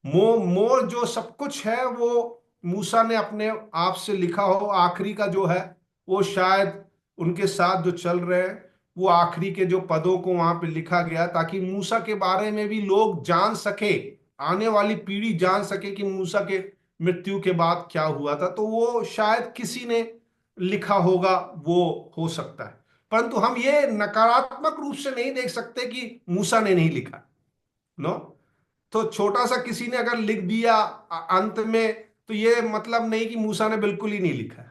मोर जो सब कुछ है वो मूसा ने अपने आप से लिखा हो। आखिरी का जो है वो शायद उनके साथ जो चल रहे हैं वो आखिरी के जो पदों को वहां पे लिखा गया ताकि मूसा के बारे में भी लोग जान सके, आने वाली पीढ़ी जान सके कि मूसा के मृत्यु के बाद क्या हुआ था। तो वो शायद किसी ने लिखा होगा, वो हो सकता है। परंतु हम ये नकारात्मक रूप से नहीं देख सकते कि मूसा ने नहीं लिखा। नो, तो छोटा सा किसी ने अगर लिख दिया अंत में, तो ये मतलब नहीं कि मूसा ने बिल्कुल ही नहीं लिखा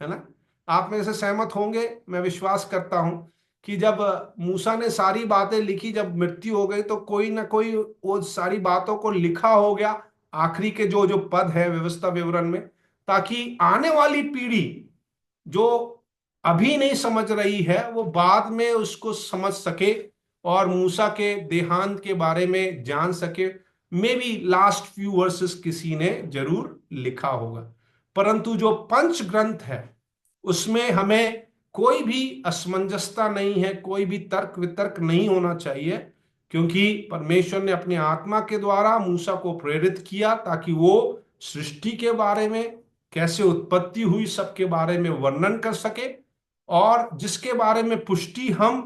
है ना। आप मेरे से सहमत होंगे, मैं विश्वास करता हूं कि जब मूसा ने सारी बातें लिखी, जब मृत्यु हो गई, तो कोई ना कोई वो सारी बातों को लिखा हो गया आखिरी के जो जो पद है व्यवस्था विवरण में, ताकि आने वाली पीढ़ी जो अभी नहीं समझ रही है वो बाद में उसको समझ सके और मूसा के देहांत के बारे में जान सके। May be last few versus किसी ने जरूर लिखा होगा, परंतु जो पंच ग्रंथ है उसमें हमें कोई भी असमंजसता नहीं है, कोई भी तर्क वितर्क नहीं होना चाहिए, क्योंकि परमेश्वर ने अपनी आत्मा के द्वारा मूसा को प्रेरित किया ताकि वो सृष्टि के बारे में, कैसे उत्पत्ति हुई, सबके बारे में वर्णन कर सके। और जिसके बारे में पुष्टि हम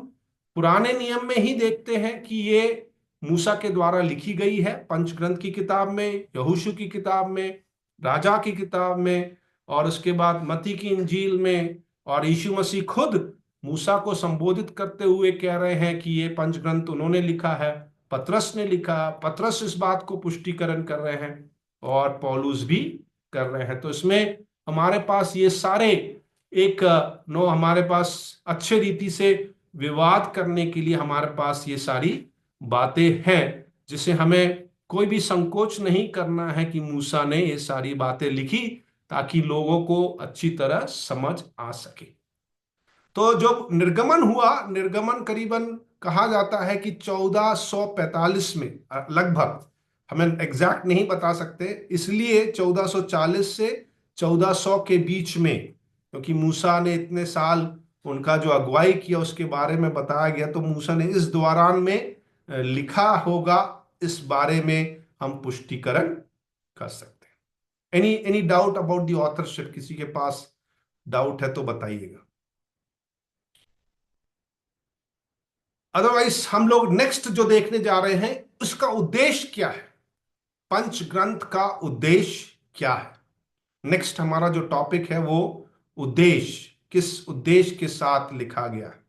पुराने नियम में ही देखते हैं कि ये मूसा के द्वारा लिखी गई है, पंचग्रंथ की किताब में, यहोशू की किताब में, राजा की किताब में, और उसके बाद मत्ती की इंजील में। और यीशु मसीह खुद मूसा को संबोधित करते हुए कह रहे हैं कि ये पंचग्रंथ उन्होंने लिखा है, पतरस ने लिखा, पतरस इस बात को पुष्टिकरण कर रहे हैं और पौलुस भी कर रहे हैं। तो इसमें हमारे पास ये सारे एक नो हमारे पास अच्छे रीति से विवाद करने के लिए हमारे पास ये सारी बातें हैं, जिसे हमें कोई भी संकोच नहीं करना है कि मूसा ने ये सारी बातें लिखी ताकि लोगों को अच्छी तरह समझ आ सके। तो जो निर्गमन हुआ, निर्गमन करीबन कहा जाता है कि 1445 में लगभग, हमें एग्जैक्ट नहीं बता सकते, इसलिए 1440 से 1400 के बीच में, क्योंकि मूसा ने इतने साल उनका जो अगुवाई किया उसके बारे में बताया गया, तो मूसा ने इस दौरान में लिखा होगा। इस बारे में हम पुष्टिकरण कर सकते हैं। Any doubt about the authorship? किसी के पास डाउट है तो बताइएगा, अदरवाइज हम लोग नेक्स्ट जो देखने जा रहे हैं उसका उद्देश्य क्या है, पंच ग्रंथ का उद्देश्य क्या है। नेक्स्ट हमारा जो टॉपिक है वो उद्देश्य, किस उद्देश्य के साथ लिखा गया है।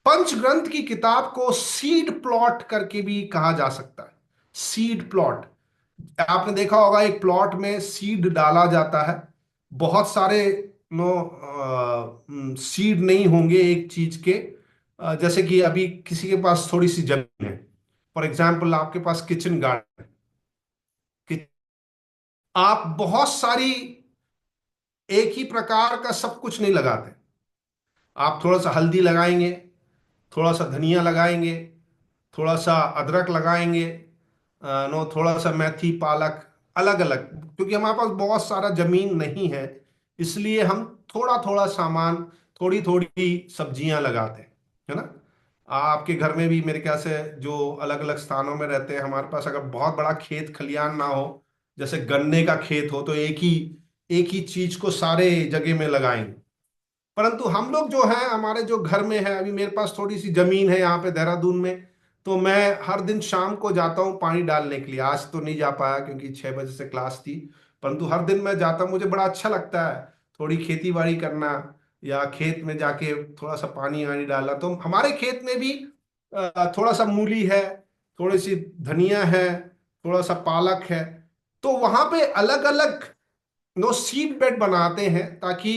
पंच ग्रंथ की किताब को सीड प्लॉट करके भी कहा जा सकता है। सीड प्लॉट, आपने देखा होगा एक प्लॉट में सीड डाला जाता है, बहुत सारे सीड नहीं होंगे एक चीज के। जैसे कि अभी किसी के पास थोड़ी सी जमीन है, फॉर एग्जाम्पल आपके पास किचन गार्डन है, आप बहुत सारी एक ही प्रकार का सब कुछ नहीं लगाते। आप थोड़ा सा हल्दी लगाएंगे, थोड़ा सा धनिया लगाएंगे, थोड़ा सा अदरक लगाएंगे, थोड़ा सा मेथी पालक, अलग अलग, क्योंकि हमारे पास बहुत सारा जमीन नहीं है, इसलिए हम थोड़ा थोड़ा सामान, थोड़ी थोड़ी सब्जियां लगाते हैं, है ना। आपके घर में भी मेरे ख्याल से जो अलग अलग स्थानों में रहते हैं, हमारे पास अगर बहुत बड़ा खेत खलियान ना हो, जैसे गन्ने का खेत हो, तो एक ही चीज को सारे जगह में लगाएंगे। परंतु हम लोग जो हैं, हमारे जो घर में है, अभी मेरे पास थोड़ी सी जमीन है यहाँ पे देहरादून में, तो मैं हर दिन शाम को जाता हूँ पानी डालने के लिए। आज तो नहीं जा पाया क्योंकि 6 बजे से क्लास थी, परंतु हर दिन मैं जाता हूँ, मुझे बड़ा अच्छा लगता है थोड़ी खेती बाड़ी करना। या खेत में जाके थोड़ा सा पानी आनी डाला, तो हमारे खेत में भी थोड़ा सा मूली है, थोड़ी सी धनिया है, थोड़ा सा पालक है। तो वहां पे अलग अलग नो सीड बेड बनाते हैं ताकि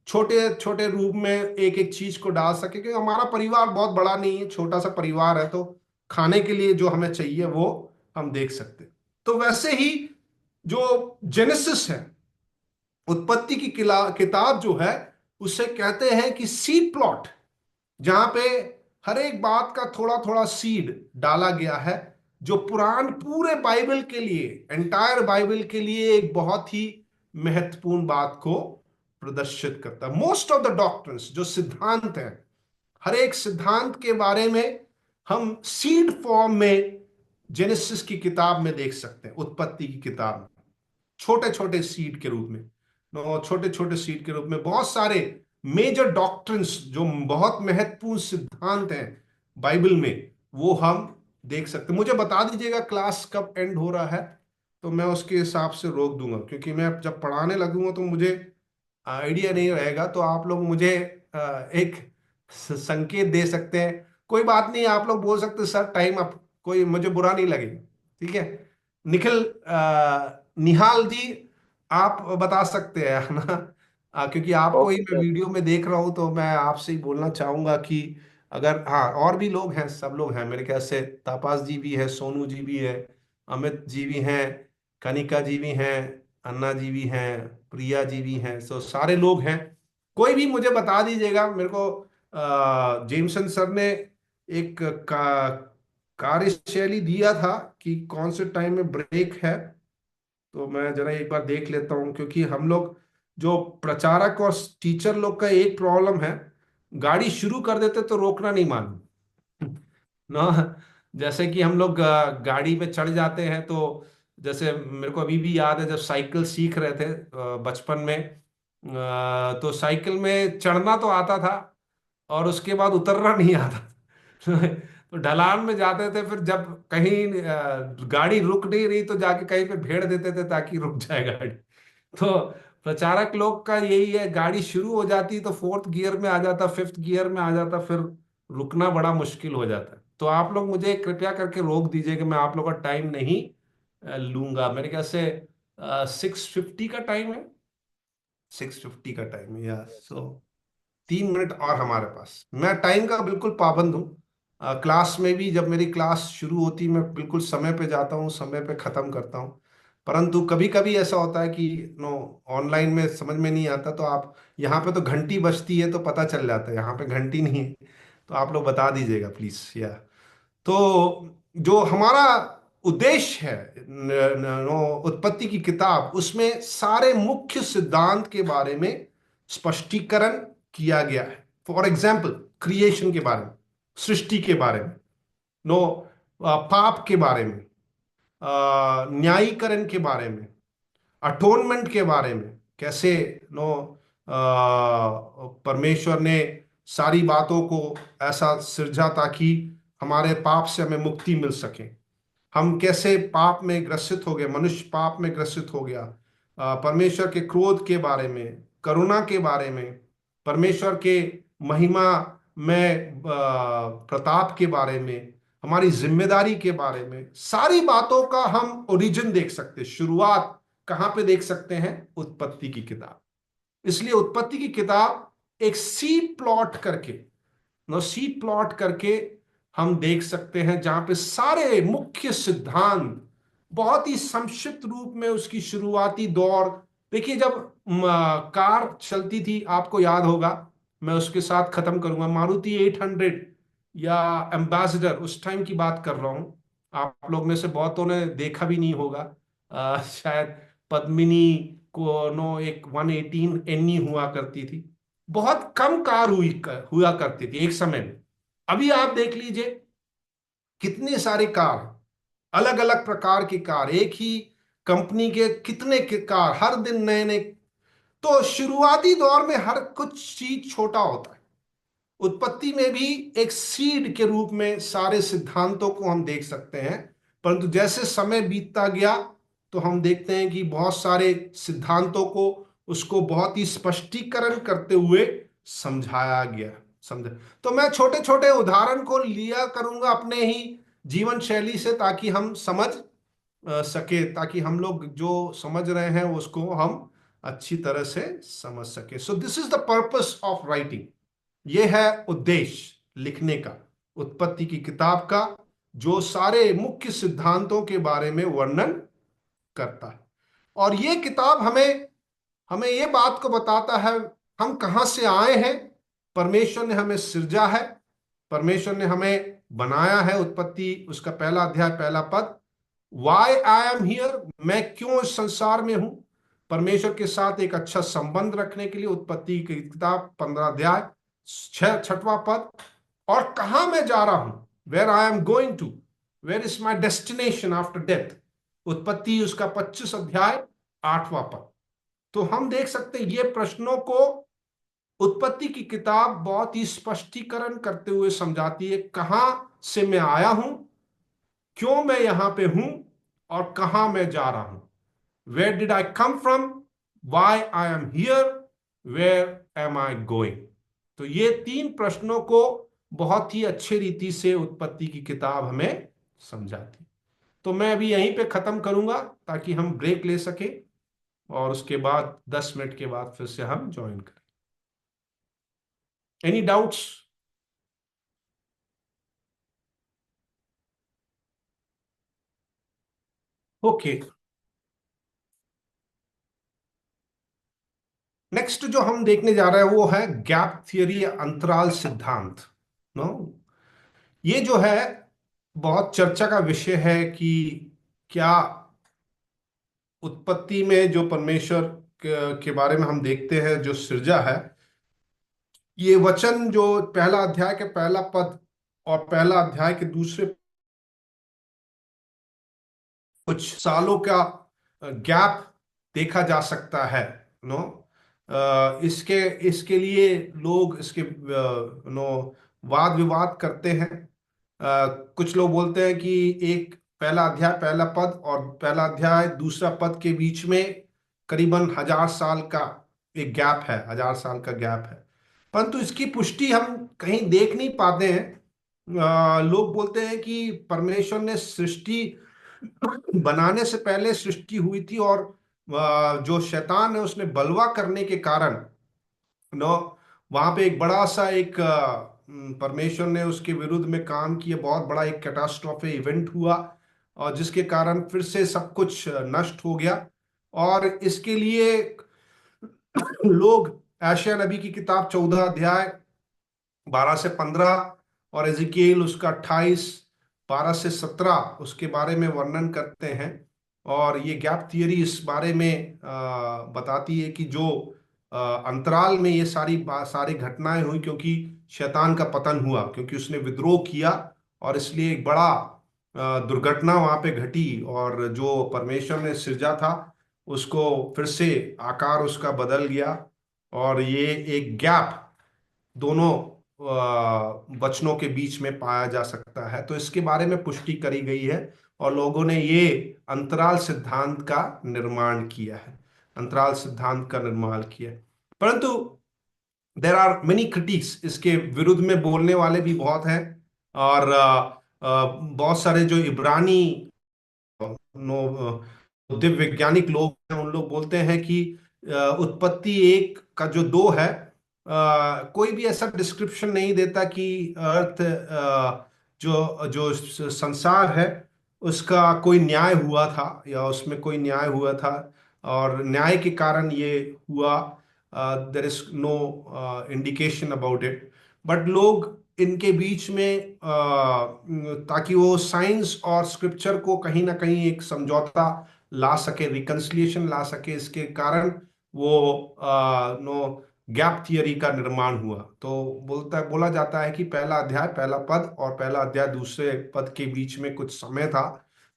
छोटे छोटे रूप में एक एक चीज को डाल सके, क्योंकि हमारा परिवार बहुत बड़ा नहीं है, छोटा सा परिवार है, तो खाने के लिए जो हमें चाहिए वो हम देख सकते हैं। तो वैसे ही जो जेनेसिस है, उत्पत्ति की किताब जो है, उसे कहते हैं कि सीड प्लॉट, जहां पे हर एक बात का थोड़ा थोड़ा सीड डाला गया है, जो पूरे बाइबल के लिए, एंटायर बाइबल के लिए एक बहुत ही महत्वपूर्ण बात को प्रदर्शित करता है। मोस्ट ऑफ द डॉक्ट्रिन्स, जो सिद्धांत हैं, हर एक सिद्धांत के बारे में हम सीड फॉर्म में जेनेसिस की किताब में देख सकते हैं, उत्पत्ति की किताब में, छोटे छोटे सीड के रूप में, छोटे छोटे सीड के रूप में बहुत सारे मेजर डॉक्ट्रिन्स, जो बहुत महत्वपूर्ण सिद्धांत हैं बाइबल में, वो हम देख सकते हैं। मुझे बता दीजिएगा क्लास कब एंड हो रहा है, तो मैं उसके हिसाब से रोक दूंगा, क्योंकि मैं जब पढ़ाने लगूंगा तो मुझे आइडिया नहीं रहेगा। तो आप लोग मुझे एक संकेत दे सकते हैं, कोई बात नहीं, आप लोग बोल सकते हैं सर टाइम अप, कोई मुझे बुरा नहीं लगेगा, ठीक है। निखिल, निहाल जी, आप बता सकते हैं, है ना। क्योंकि आपको ही ओके मैं सर। वीडियो में देख रहा हूं, तो मैं आपसे ही बोलना चाहूंगा कि अगर, हाँ, और भी लोग हैं, सब लोग हैं मेरे ख्याल से, तापास जी भी है, सोनू जी भी है, अमित जी भी हैं, कनिका जी भी हैं, अन्ना जी भी हैं, प्रिया जी भी हैं, तो सारे लोग हैं। कोई भी मुझे बता दीजिएगा मेरे को। जेमसन सर ने एक कार्यशैली दिया था कि कौन से टाइम में ब्रेक है, तो मैं जरा एक बार देख लेता हूँ, क्योंकि हम लोग जो प्रचारक और टीचर लोग का एक प्रॉब्लम है, गाड़ी शुरू कर देते तो रोकना नहीं मालूम ना। जैसे कि हम लोग गाड़ी में चढ़ जाते हैं, तो जैसे मेरे को अभी भी याद है जब साइकिल सीख रहे थे बचपन में, तो साइकिल में चढ़ना तो आता था और उसके बाद उतरना नहीं आता तो ढलान में जाते थे, फिर जब कहीं गाड़ी रुक नहीं रही तो जाके कहीं पे भेड़ देते थे ताकि रुक जाए गाड़ी। तो प्रचारक लोग का यही है, गाड़ी शुरू हो जाती तो फोर्थ गियर में आ जाता, फिफ्थ गियर में आ जाता, फिर रुकना बड़ा मुश्किल हो जाता है। तो आप लोग मुझे कृपया करके रोक दीजिए कि मैं आप लोग का टाइम नहीं लूंगा। मेरे ख्याल से 6:50 का टाइम है, 6:50 का टाइम है, या यस सो सर। 3 मिनट और हमारे पास। मैं टाइम का बिल्कुल पाबंद हूँ। क्लास में भी जब मेरी क्लास शुरू होती, मैं बिल्कुल समय पे जाता हूँ, समय पे खत्म करता हूँ। परंतु कभी कभी ऐसा होता है कि नो, ऑनलाइन में समझ में नहीं आता, तो आप यहाँ पे तो घंटी बजती है तो पता चल जाता है, यहाँ पे घंटी नहीं है, तो आप लोग बता दीजिएगा प्लीज। या तो जो हमारा उद्देश्य है उत्पत्ति की किताब, उसमें सारे मुख्य सिद्धांत के बारे में स्पष्टीकरण किया गया है। फॉर एग्जाम्पल, क्रिएशन के बारे में, सृष्टि के बारे में, नो पाप के बारे में, न्यायीकरण के बारे में, अटोनमेंट के बारे में, कैसे नो परमेश्वर ने सारी बातों को ऐसा सृजा ताकि हमारे पाप से हमें मुक्ति मिल सके, हम कैसे पाप में ग्रसित हो गए, मनुष्य पाप में ग्रसित हो गया, परमेश्वर के क्रोध के बारे में, करुणा के बारे में, परमेश्वर के महिमा में प्रताप के बारे में, हमारी जिम्मेदारी के बारे में, सारी बातों का हम ओरिजिन देख सकते हैं, शुरुआत कहां पे देख सकते हैं, उत्पत्ति की किताब। इसलिए उत्पत्ति की किताब एक सीड प्लॉट करके, नो सीड प्लॉट करके हम देख सकते हैं, जहां पे सारे मुख्य सिद्धांत बहुत ही संक्षिप्त रूप में, उसकी शुरुआती दौर। देखिए, जब कार चलती थी, आपको याद होगा, मैं उसके साथ खत्म करूंगा, मारुति 800 या एम्बेसडर, उस टाइम की बात कर रहा हूं। आप लोग में से बहुतों ने देखा भी नहीं होगा, शायद पद्मिनी को नो एक 118 एनी हुआ करती थी, बहुत कम कार हुआ करती थी एक समय में। अभी आप देख लीजिए कितने सारे कार, अलग अलग प्रकार की कार, एक ही कंपनी के कितने के कार, हर दिन नए नए। तो शुरुआती दौर में हर कुछ चीज छोटा होता है। उत्पत्ति में भी एक सीड के रूप में सारे सिद्धांतों को हम देख सकते हैं, परंतु जैसे समय बीतता गया तो हम देखते हैं कि बहुत सारे सिद्धांतों को, उसको बहुत ही स्पष्टीकरण करते हुए समझाया गया, समझा। तो मैं छोटे छोटे उदाहरण को लिया करूंगा अपने ही जीवन शैली से, ताकि हम समझ सके, ताकि हम लोग जो समझ रहे हैं उसको हम अच्छी तरह से समझ सके। So this is the purpose of writing. ये है उद्देश्य लिखने का, उत्पत्ति की किताब का, जो सारे मुख्य सिद्धांतों के बारे में वर्णन करता है। और ये किताब हमें हमें ये बात को बताता है हम कहां से आए हैं। परमेश्वर ने हमें सृजा है, परमेश्वर ने हमें बनाया है। उत्पत्ति उसका पहला अध्याय पहला पद, वाई आई एम हियर, मैं क्यों इस संसार में हूं। परमेश्वर के साथ एक अच्छा संबंध रखने के लिए, उत्पत्ति की किताब 15 अध्याय 6वां पद। और कहां मैं जा रहा हूं, where I am going to, where is my destination after death, उत्पत्ति उसका 25 अध्याय 8वां पद। तो हम देख सकते हैं ये प्रश्नों को उत्पत्ति की किताब बहुत ही स्पष्टीकरण करते हुए समझाती है। कहां से मैं आया हूं, क्यों मैं यहां पे हूं, और कहां मैं जा रहा हूं। Where did I come from, why I am here, where am I going. तो ये 3 प्रश्नों को बहुत ही अच्छी रीति से उत्पत्ति की किताब हमें समझाती। तो मैं अभी यहीं पे खत्म करूंगा ताकि हम ब्रेक ले सके, और उसके बाद 10 मिनट के बाद फिर से हम ज्वाइन करें। Any doubts? ओके, नेक्स्ट जो हम देखने जा रहे हैं वो है गैप थियरी या अंतराल सिद्धांत। नो, ये जो है बहुत चर्चा का विषय है कि क्या उत्पत्ति में जो परमेश्वर के बारे में हम देखते हैं, जो सृजा है, ये वचन जो पहला अध्याय के पहला पद और पहला अध्याय के दूसरे कुछ सालों का गैप देखा जा सकता है। नो, इसके इसके लिए लोग इसके नो वाद विवाद करते हैं। कुछ लोग बोलते हैं कि एक पहला अध्याय पहला पद और पहला अध्याय दूसरा पद के बीच में करीबन 1000 साल का एक गैप है, 1000 साल का गैप है। परंतु इसकी पुष्टि हम कहीं देख नहीं पाते हैं। लोग बोलते हैं कि परमेश्वर ने सृष्टि बनाने से पहले सृष्टि हुई थी, और जो शैतान है उसने बलवा करने के कारण नो वहां पे एक बड़ा सा एक परमेश्वर ने उसके विरुद्ध में काम किया, बहुत बड़ा एक कैटास्ट्रॉफे इवेंट हुआ, और जिसके कारण फिर से सब कुछ नष्ट हो गया। और इसके लिए लोग एशिया नबी की किताब 14 अध्याय 12 से 15 और एजिकिएल उसका 28 12 से 17 उसके बारे में वर्णन करते हैं। और ये गैप थियरी इस बारे में बताती है कि जो अंतराल में ये सारी घटनाएं हुई क्योंकि शैतान का पतन हुआ, क्योंकि उसने विद्रोह किया, और इसलिए एक बड़ा दुर्घटना वहां पे घटी, और जो परमेश्वर ने सृजा था उसको फिर से आकार उसका बदल गया। और ये एक गैप दोनों वचनों के बीच में पाया जा सकता है। तो इसके बारे में पुष्टि करी गई है, और लोगों ने ये अंतराल सिद्धांत का निर्माण किया है, अंतराल सिद्धांत का निर्माण किया है। परंतु देर आर मेनी क्रिटिक्स, इसके विरुद्ध में बोलने वाले भी बहुत हैं। और बहुत सारे जो इब्रानी दिव्य वैज्ञानिक लोग हैं, उन लोग बोलते हैं कि उत्पत्ति 1 का जो 2 है, कोई भी ऐसा डिस्क्रिप्शन नहीं देता कि अर्थ जो जो संसार है उसका कोई न्याय हुआ था, या उसमें कोई न्याय हुआ था, और न्याय के कारण ये हुआ। There is no indication about it. But लोग इनके बीच में ताकि वो साइंस और स्क्रिप्चर को कहीं ना कहीं एक समझौता ला सके, रिकंसिलिएशन ला सके, इसके कारण वो नो गैप थियरी का निर्माण हुआ। तो बोला जाता है कि पहला अध्याय पहला पद और पहला अध्याय दूसरे पद के बीच में कुछ समय था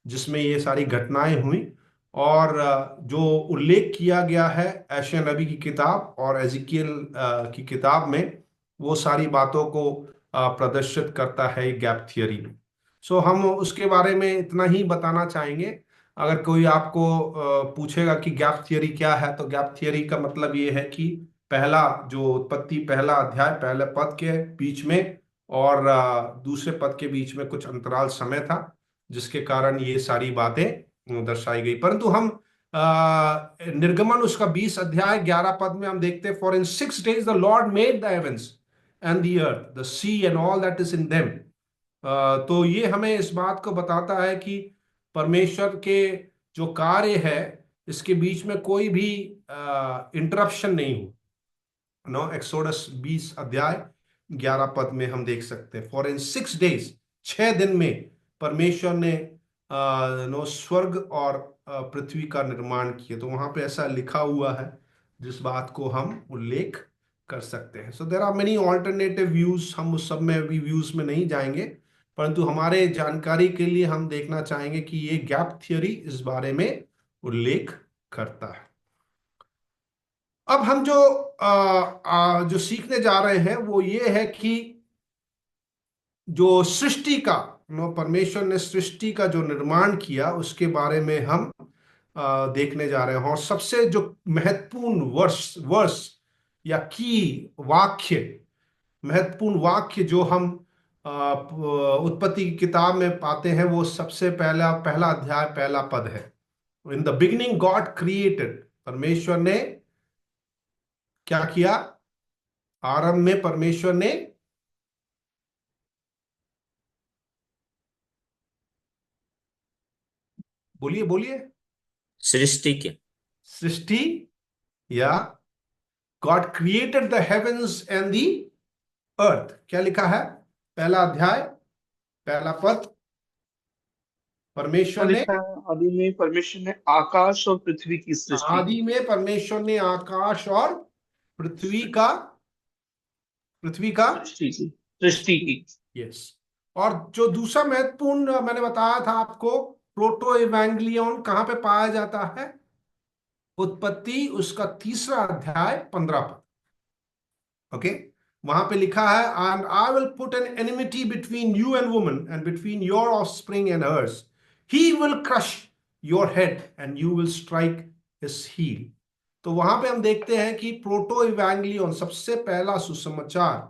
जिसमें ये सारी घटनाएं हुई, और जो उल्लेख किया गया है एशिया नबी की किताब और एजिकियल की किताब में, वो सारी बातों को प्रदर्शित करता है गैप थियरी में। सो हम उसके बारे में इतना ही बताना चाहेंगे। अगर कोई आपको पूछेगा कि गैप थियरी क्या है, तो गैप थियरी का मतलब ये है कि पहला जो उत्पत्ति पहला अध्याय पहले पद के बीच में और दूसरे पद के बीच में कुछ अंतराल समय था, जिसके कारण ये सारी बातें दर्शाई गई। परंतु हम निर्गमन उसका 20 अध्याय 11 पद में हम देखते हैं, for in 6 days the Lord made the heavens and the earth the sea and all that is in them. तो ये हमें इस बात को बताता है कि परमेश्वर के जो कार्य है इसके बीच में कोई भी इंटरप्शन नहीं हो। नो, एक्सोडस 20 अध्याय 11 पद में हम देख सकते हैं, फॉर इन 6 days 6 दिन में परमेश्वर ने नो स्वर्ग और पृथ्वी का निर्माण किया। तो वहां पे ऐसा लिखा हुआ है जिस बात को हम उल्लेख कर सकते हैं। So there are many alternative views, हम उस सब में अभी व्यूज में नहीं जाएंगे, परंतु हमारे जानकारी के लिए हम देखना चाहेंगे कि ये गैप थियरी इस बारे में उल्लेख करता है। अब हम जो सीखने जा रहे हैं वो ये है कि जो सृष्टि का परमेश्वर ने सृष्टि का जो निर्माण किया उसके बारे में हम देखने जा रहे हैं। और सबसे जो महत्वपूर्ण वर्ष या की वाक्य, महत्वपूर्ण वाक्य जो हम उत्पत्ति की किताब में पाते हैं वो सबसे पहला अध्याय पहला पद है। In the beginning God created, परमेश्वर ने क्या किया? आरंभ में परमेश्वर ने बोलिए बोलिए सृष्टि के सृष्टि, या God created the heavens and the अर्थ। क्या लिखा है? पहला अध्याय पहला पद, परमेश्वर ने लिखा है, आदि में परमेश्वर ने आकाश और पृथ्वी की सृष्टि की। आदि में परमेश्वर ने आकाश और पृथ्वी का सृष्टि की। यस। और जो दूसरा महत्वपूर्ण मैंने बताया था आपको, प्रोटो इवेंगलियन कहां पे पाया जाता है? उत्पत्ति उसका 3 अध्याय 15 पद। ओके, वहां पे लिखा है, and I will put an enmity between you and woman and between your offspring and hers, he will crush your head and you will strike his heel. तो वहां पे हम देखते हैं कि प्रोटो इवेंगलियन, सबसे पहला सुसमाचार,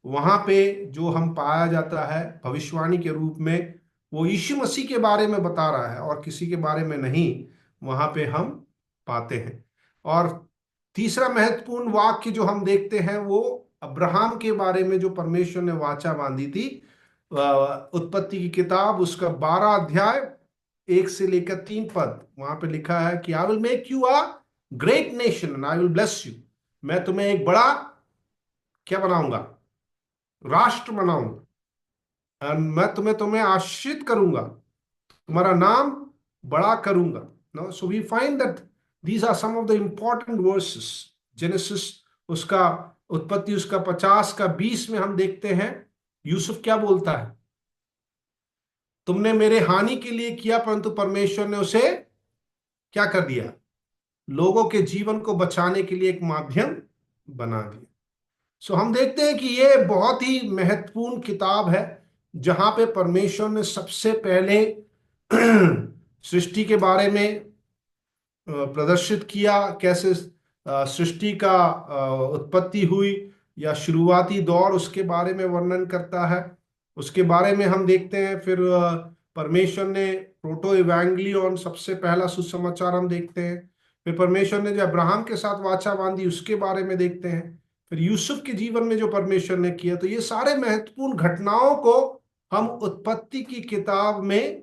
वहां पे जो हम पाया जाता है भविष्यवाणी के रूप में, वो यीशु मसीह के बारे में बता रहा है और किसी के बारे में नहीं, वहां पे हम पाते हैं। और तीसरा महत्वपूर्ण वाक्य जो हम देखते हैं वो अब्राहम के बारे में, जो परमेश्वर ने वाचा बांधी थी। उत्पत्ति की किताब उसका 12 अध्याय 1 से लेकर 3 पद, वहां पे लिखा है कि I will make you a great nation and I will bless you. मैं तुम्हें एक बड़ा क्या बनाऊंगा? राष्ट्र बनाऊंगा। और मैं तुम्हें आशीषित करूंगा, तुम्हारा नाम बड़ा करूंगा। No, so we find that these are some of the important verses. Genesis उसका उत्पत्ति उसका 50 का 20 में हम देखते हैं यूसुफ क्या बोलता है? तुमने मेरे हानि के लिए किया, परंतु परमेश्वर ने उसे क्या कर दिया? लोगों के जीवन को बचाने के लिए एक माध्यम बना दिया। सो हम देखते हैं कि ये बहुत ही महत्वपूर्ण किताब है जहां पे परमेश्वर ने सबसे पहले सृष्टि के बारे में प्रदर्शित किया, कैसे सृष्टि का उत्पत्ति हुई या शुरुआती दौर, उसके बारे में वर्णन करता है। उसके बारे में हम देखते हैं। फिर परमेश्वर ने प्रोटो इवेंगलियन, सबसे पहला सुसमाचार हम देखते हैं। फिर परमेश्वर ने जो अब्राहम के साथ वाचा बांधी उसके बारे में देखते हैं। फिर यूसुफ के जीवन में जो परमेश्वर ने किया। तो ये सारे महत्वपूर्ण घटनाओं को हम उत्पत्ति की किताब में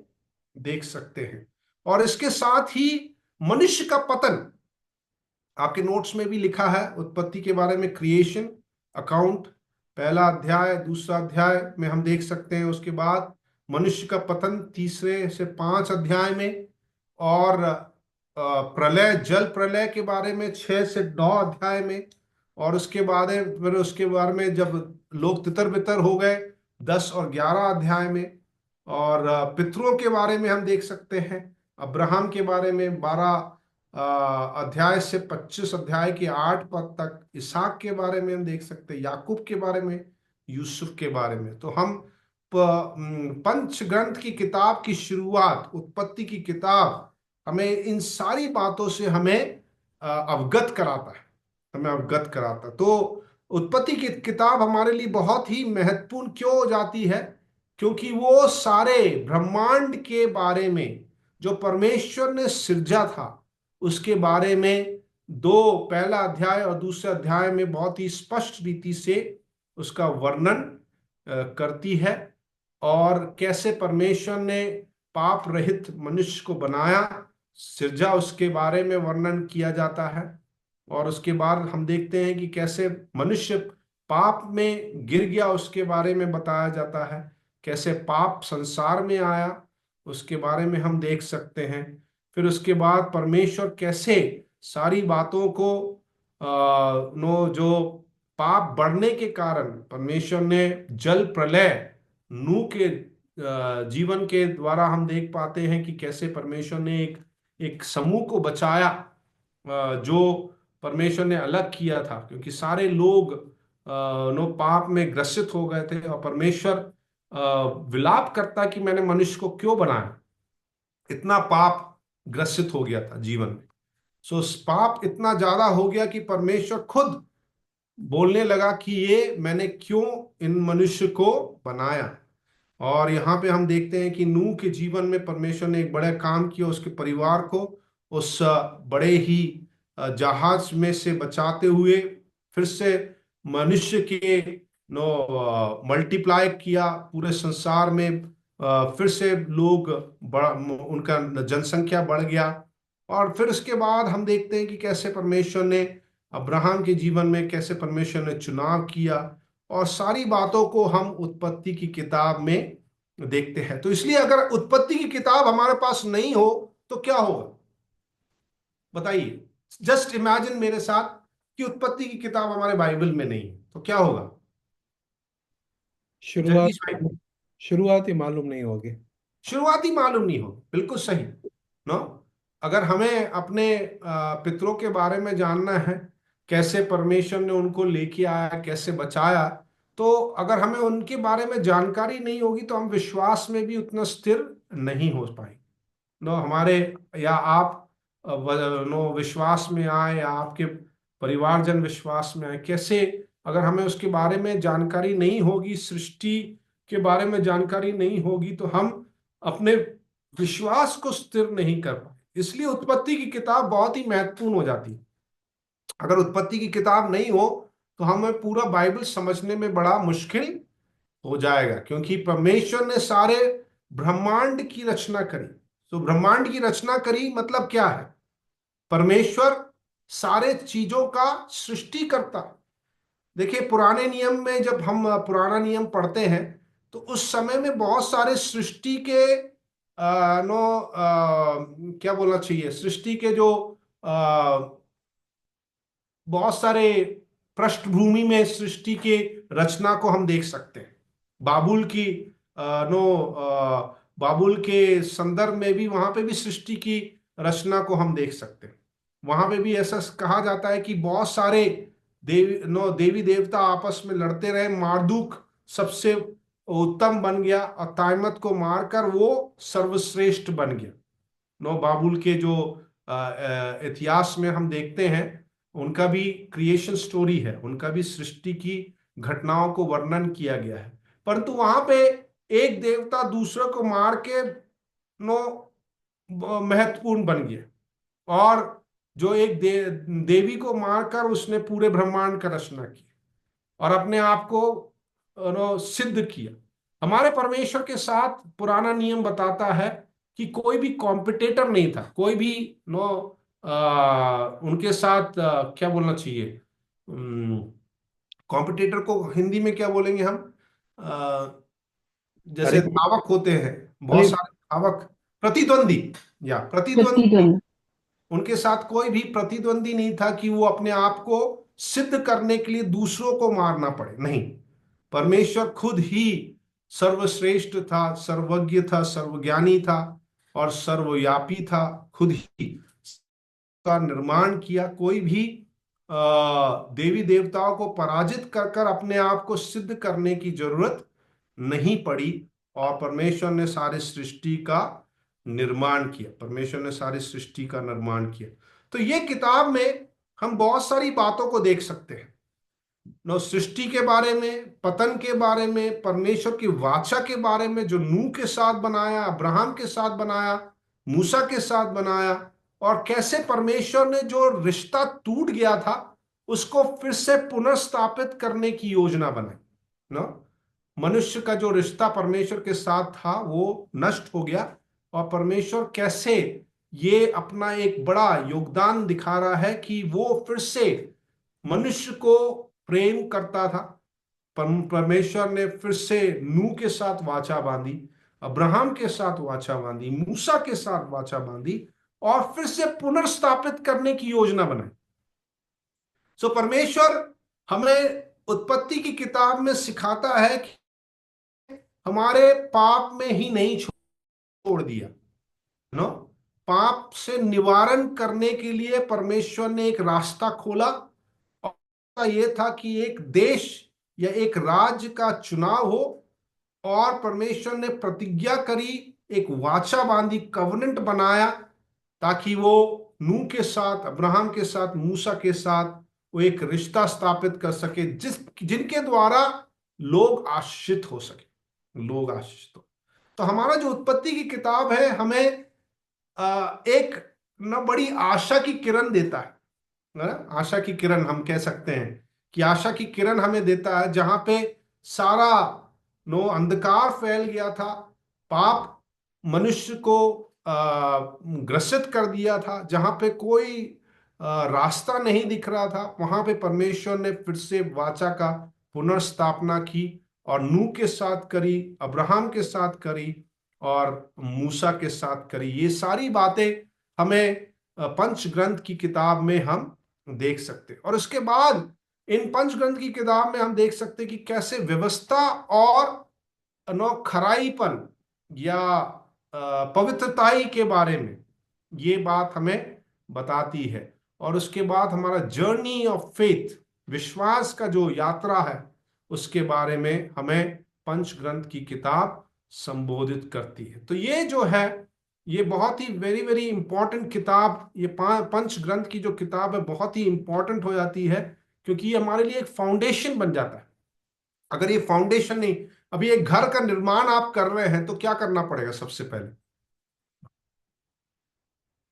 देख सकते हैं। और इसके साथ ही मनुष्य का पतन, आपके नोट्स में भी लिखा है उत्पत्ति के बारे में, क्रिएशन अकाउंट पहला अध्याय दूसरा अध्याय में हम देख सकते हैं। उसके बाद मनुष्य का पतन 3 से 5 अध्याय में, और प्रलय, जल प्रलय के बारे में 6 से 9 अध्याय में, और उसके बाद फिर उसके बारे में जब लोग तितर बितर हो गए 10 और 11 अध्याय में। और पितरों के बारे में हम देख सकते हैं, अब्राहम के बारे में 12 अध्याय से 25 अध्याय के 8 पद तक, इसहाक के बारे में हम देख सकते हैं, याकूब के बारे में, यूसुफ के बारे में। तो हम पंच ग्रंथ की किताब की शुरुआत, उत्पत्ति की किताब हमें इन सारी बातों से हमें अवगत कराता है, हमें अवगत कराता। तो उत्पत्ति की किताब हमारे लिए बहुत ही महत्वपूर्ण क्यों हो जाती है? क्योंकि वो सारे ब्रह्मांड के बारे में जो परमेश्वर ने सृजा था उसके बारे में पहला अध्याय और दूसरे अध्याय में बहुत ही स्पष्ट रीति से उसका वर्णन करती है, और कैसे परमेश्वर ने पाप रहित मनुष्य को बनाया, सृजा, उसके बारे में वर्णन किया जाता है। और उसके बाद हम देखते हैं कि कैसे मनुष्य पाप में गिर गया, उसके बारे में बताया जाता है। कैसे पाप संसार में आया, उसके बारे में हम देख सकते हैं। फिर उसके बाद परमेश्वर कैसे सारी बातों को जो पाप बढ़ने के कारण परमेश्वर ने जल प्रलय नूह के जीवन के द्वारा हम देख पाते हैं कि कैसे परमेश्वर ने एक समूह को बचाया, जो परमेश्वर ने अलग किया था, क्योंकि सारे लोग पाप में ग्रसित हो गए थे। और परमेश्वर विलाप करता कि मैंने मनुष्य को क्यों बनाया, इतना पाप ग्रसित हो गया था जीवन में। सो पाप इतना ज्यादा हो गया कि परमेश्वर खुद बोलने लगा कि ये मैंने क्यों इन मनुष्य को बनाया। और यहाँ पे हम देखते हैं कि नूह के जीवन में परमेश्वर ने एक बड़ा काम किया, उसके परिवार को उस बड़े ही जहाज में से बचाते हुए फिर से मनुष्य के मल्टीप्लाई किया पूरे संसार में। फिर से लोग उनका जनसंख्या बढ़ गया। और फिर उसके बाद हम देखते हैं कि कैसे परमेश्वर ने अब्राहम के जीवन में कैसे परमेश्वर ने चुनाव किया, और सारी बातों को हम उत्पत्ति की किताब में देखते हैं। तो इसलिए अगर उत्पत्ति की किताब हमारे पास नहीं हो तो क्या होगा, बताइए। जस्ट इमेजिन मेरे साथ कि उत्पत्ति की किताब हमारे बाइबल में नहीं है तो क्या होगा। शुरुआत जगदीश भाई, शुरुआत ही मालूम नहीं होगी। शुरुआती मालूम नहीं हो, बिल्कुल सही। नो, अगर हमें अपने पितरों के बारे में जानना है, कैसे परमेश्वर ने उनको लेके आया, कैसे बचाया, तो अगर हमें उनके बारे में जानकारी नहीं होगी तो हम विश्वास में भी उतना स्थिर नहीं हो पाएंगे। नो, हमारे या आप नो विश्वास में आए या आपके परिवारजन विश्वास में आए, कैसे अगर हमें उसके बारे में जानकारी नहीं होगी, सृष्टि के बारे में जानकारी नहीं होगी, तो हम अपने विश्वास को स्थिर नहीं कर पाए। इसलिए उत्पत्ति की किताब बहुत ही महत्वपूर्ण हो जाती है। अगर उत्पत्ति की किताब नहीं हो तो हमें पूरा बाइबल समझने में बड़ा मुश्किल हो जाएगा, क्योंकि परमेश्वर ने सारे ब्रह्मांड की रचना करी। तो ब्रह्मांड की रचना करी मतलब क्या है? परमेश्वर सारे चीजों का सृष्टि करता। देखिए, पुराने नियम में जब हम पुराना नियम पढ़ते हैं तो उस समय में बहुत सारे सृष्टि के क्या बोलना चाहिए, सृष्टि के जो बहुत सारे पृष्ठभूमि में सृष्टि के रचना को हम देख सकते हैं। बाबुल की बाबुल के संदर्भ में भी वहां पे भी सृष्टि की रचना को हम देख सकते हैं। वहां पे भी ऐसा कहा जाता है कि बहुत सारे देवी देवता आपस में लड़ते रहे, मार्दुक सबसे उत्तम बन गया और तायमत को मारकर वो सर्वश्रेष्ठ बन गया। बाबुल के जो इतिहास में हम देखते हैं, उनका भी क्रिएशन स्टोरी है, उनका भी सृष्टि की घटनाओं को वर्णन किया गया है। परंतु वहां पे एक देवता दूसरे को मार के महत्वपूर्ण बन गया, और जो एक देवी को मारकर उसने पूरे ब्रह्मांड का रचना की और अपने आप को सिद्ध किया। हमारे परमेश्वर के साथ पुराना नियम बताता है कि कोई भी कॉम्पिटिटर नहीं था, कोई भी उनके साथ क्या बोलना चाहिए, कॉम्पिटिटर को हिंदी में क्या बोलेंगे हम, जैसे अरे धावक होते हैं, बहुत अरे सारे धावक, प्रतिद्वंदी या प्रतिद्वंदी। प्रतिद्वंद उनके साथ कोई भी प्रतिद्वंदी नहीं था कि वो अपने आप को सिद्ध करने के लिए दूसरों को मारना पड़े, नहीं। परमेश्वर खुद ही सर्वश्रेष्ठ था, सर्वज्ञ था, सर्वज्ञानी था और सर्वव्यापी था। खुद ही का निर्माण किया। कोई भी देवी देवताओं को पराजित कर कर अपने आप को सिद्ध करने की जरूरत नहीं पड़ी, और परमेश्वर ने सारी सृष्टि का निर्माण किया। परमेश्वर ने सारी सृष्टि का निर्माण किया। तो ये किताब में हम बहुत सारी बातों को देख सकते हैं। नो, सृष्टि के बारे में, पतन के बारे में, परमेश्वर की वाचा के बारे में, जो नूह के साथ बनाया, अब्राहम के साथ बनाया, मूसा के साथ बनाया, और कैसे परमेश्वर ने जो रिश्ता टूट गया था उसको फिर से पुनर्स्थापित करने की योजना बनाई। नो, मनुष्य का जो रिश्ता परमेश्वर के साथ था वो नष्ट हो गया, और परमेश्वर कैसे ये अपना एक बड़ा योगदान दिखा रहा है कि वो फिर से मनुष्य को प्रेम करता था। परमेश्वर ने फिर से नूह के साथ वाचा बांधी, अब्राहम के साथ वाचा बांधी, मूसा के साथ वाचा बांधी, और फिर से पुनर्स्थापित करने की योजना बनाई। सो परमेश्वर हमें उत्पत्ति की किताब में सिखाता है कि हमारे पाप में ही नहीं छोड़ दिया। नो, पाप से निवारण करने के लिए परमेश्वर ने एक रास्ता खोला, और यह था कि एक देश या एक राज्य का चुनाव हो, और परमेश्वर ने प्रतिज्ञा करी, एक वाचा बांधी, कवनेंट बनाया, ताकि वो नूह के साथ, अब्राहम के साथ, मूसा के साथ वो एक रिश्ता स्थापित कर सके, जिनके द्वारा लोग आशीषित हो सके, लोग आशीषित हो। तो हमारा जो उत्पत्ति की किताब है हमें एक न बड़ी आशा की किरण देता है ना? आशा की किरण हम कह सकते हैं कि आशा की किरण हमें देता है, जहां पे सारा अंधकार फैल गया था, पाप मनुष्य को ग्रसित कर दिया था, जहां पे कोई रास्ता नहीं दिख रहा था, वहां पे परमेश्वर ने फिर से वाचा का पुनर्स्थापना की, और नूह के साथ करी, अब्राहम के साथ करी, और मूसा के साथ करी। ये सारी बातें हमें पंच ग्रंथ की किताब में हम देख सकते, और उसके बाद इन पंच ग्रंथ की किताब में हम देख सकते कि कैसे व्यवस्था और खराईपन या पवित्रताई के बारे में ये बात हमें बताती है। और उसके बाद हमारा जर्नी ऑफ फेथ, विश्वास का जो यात्रा है, उसके बारे में हमें पंच ग्रंथ की किताब संबोधित करती है। तो ये जो है, ये बहुत ही वेरी वेरी इंपॉर्टेंट किताब, ये पंच ग्रंथ की जो किताब है बहुत ही इंपॉर्टेंट हो जाती है, क्योंकि ये हमारे लिए एक फाउंडेशन बन जाता है। अगर ये फाउंडेशन नहीं, अभी एक घर का निर्माण आप कर रहे हैं तो क्या करना पड़ेगा? सबसे पहले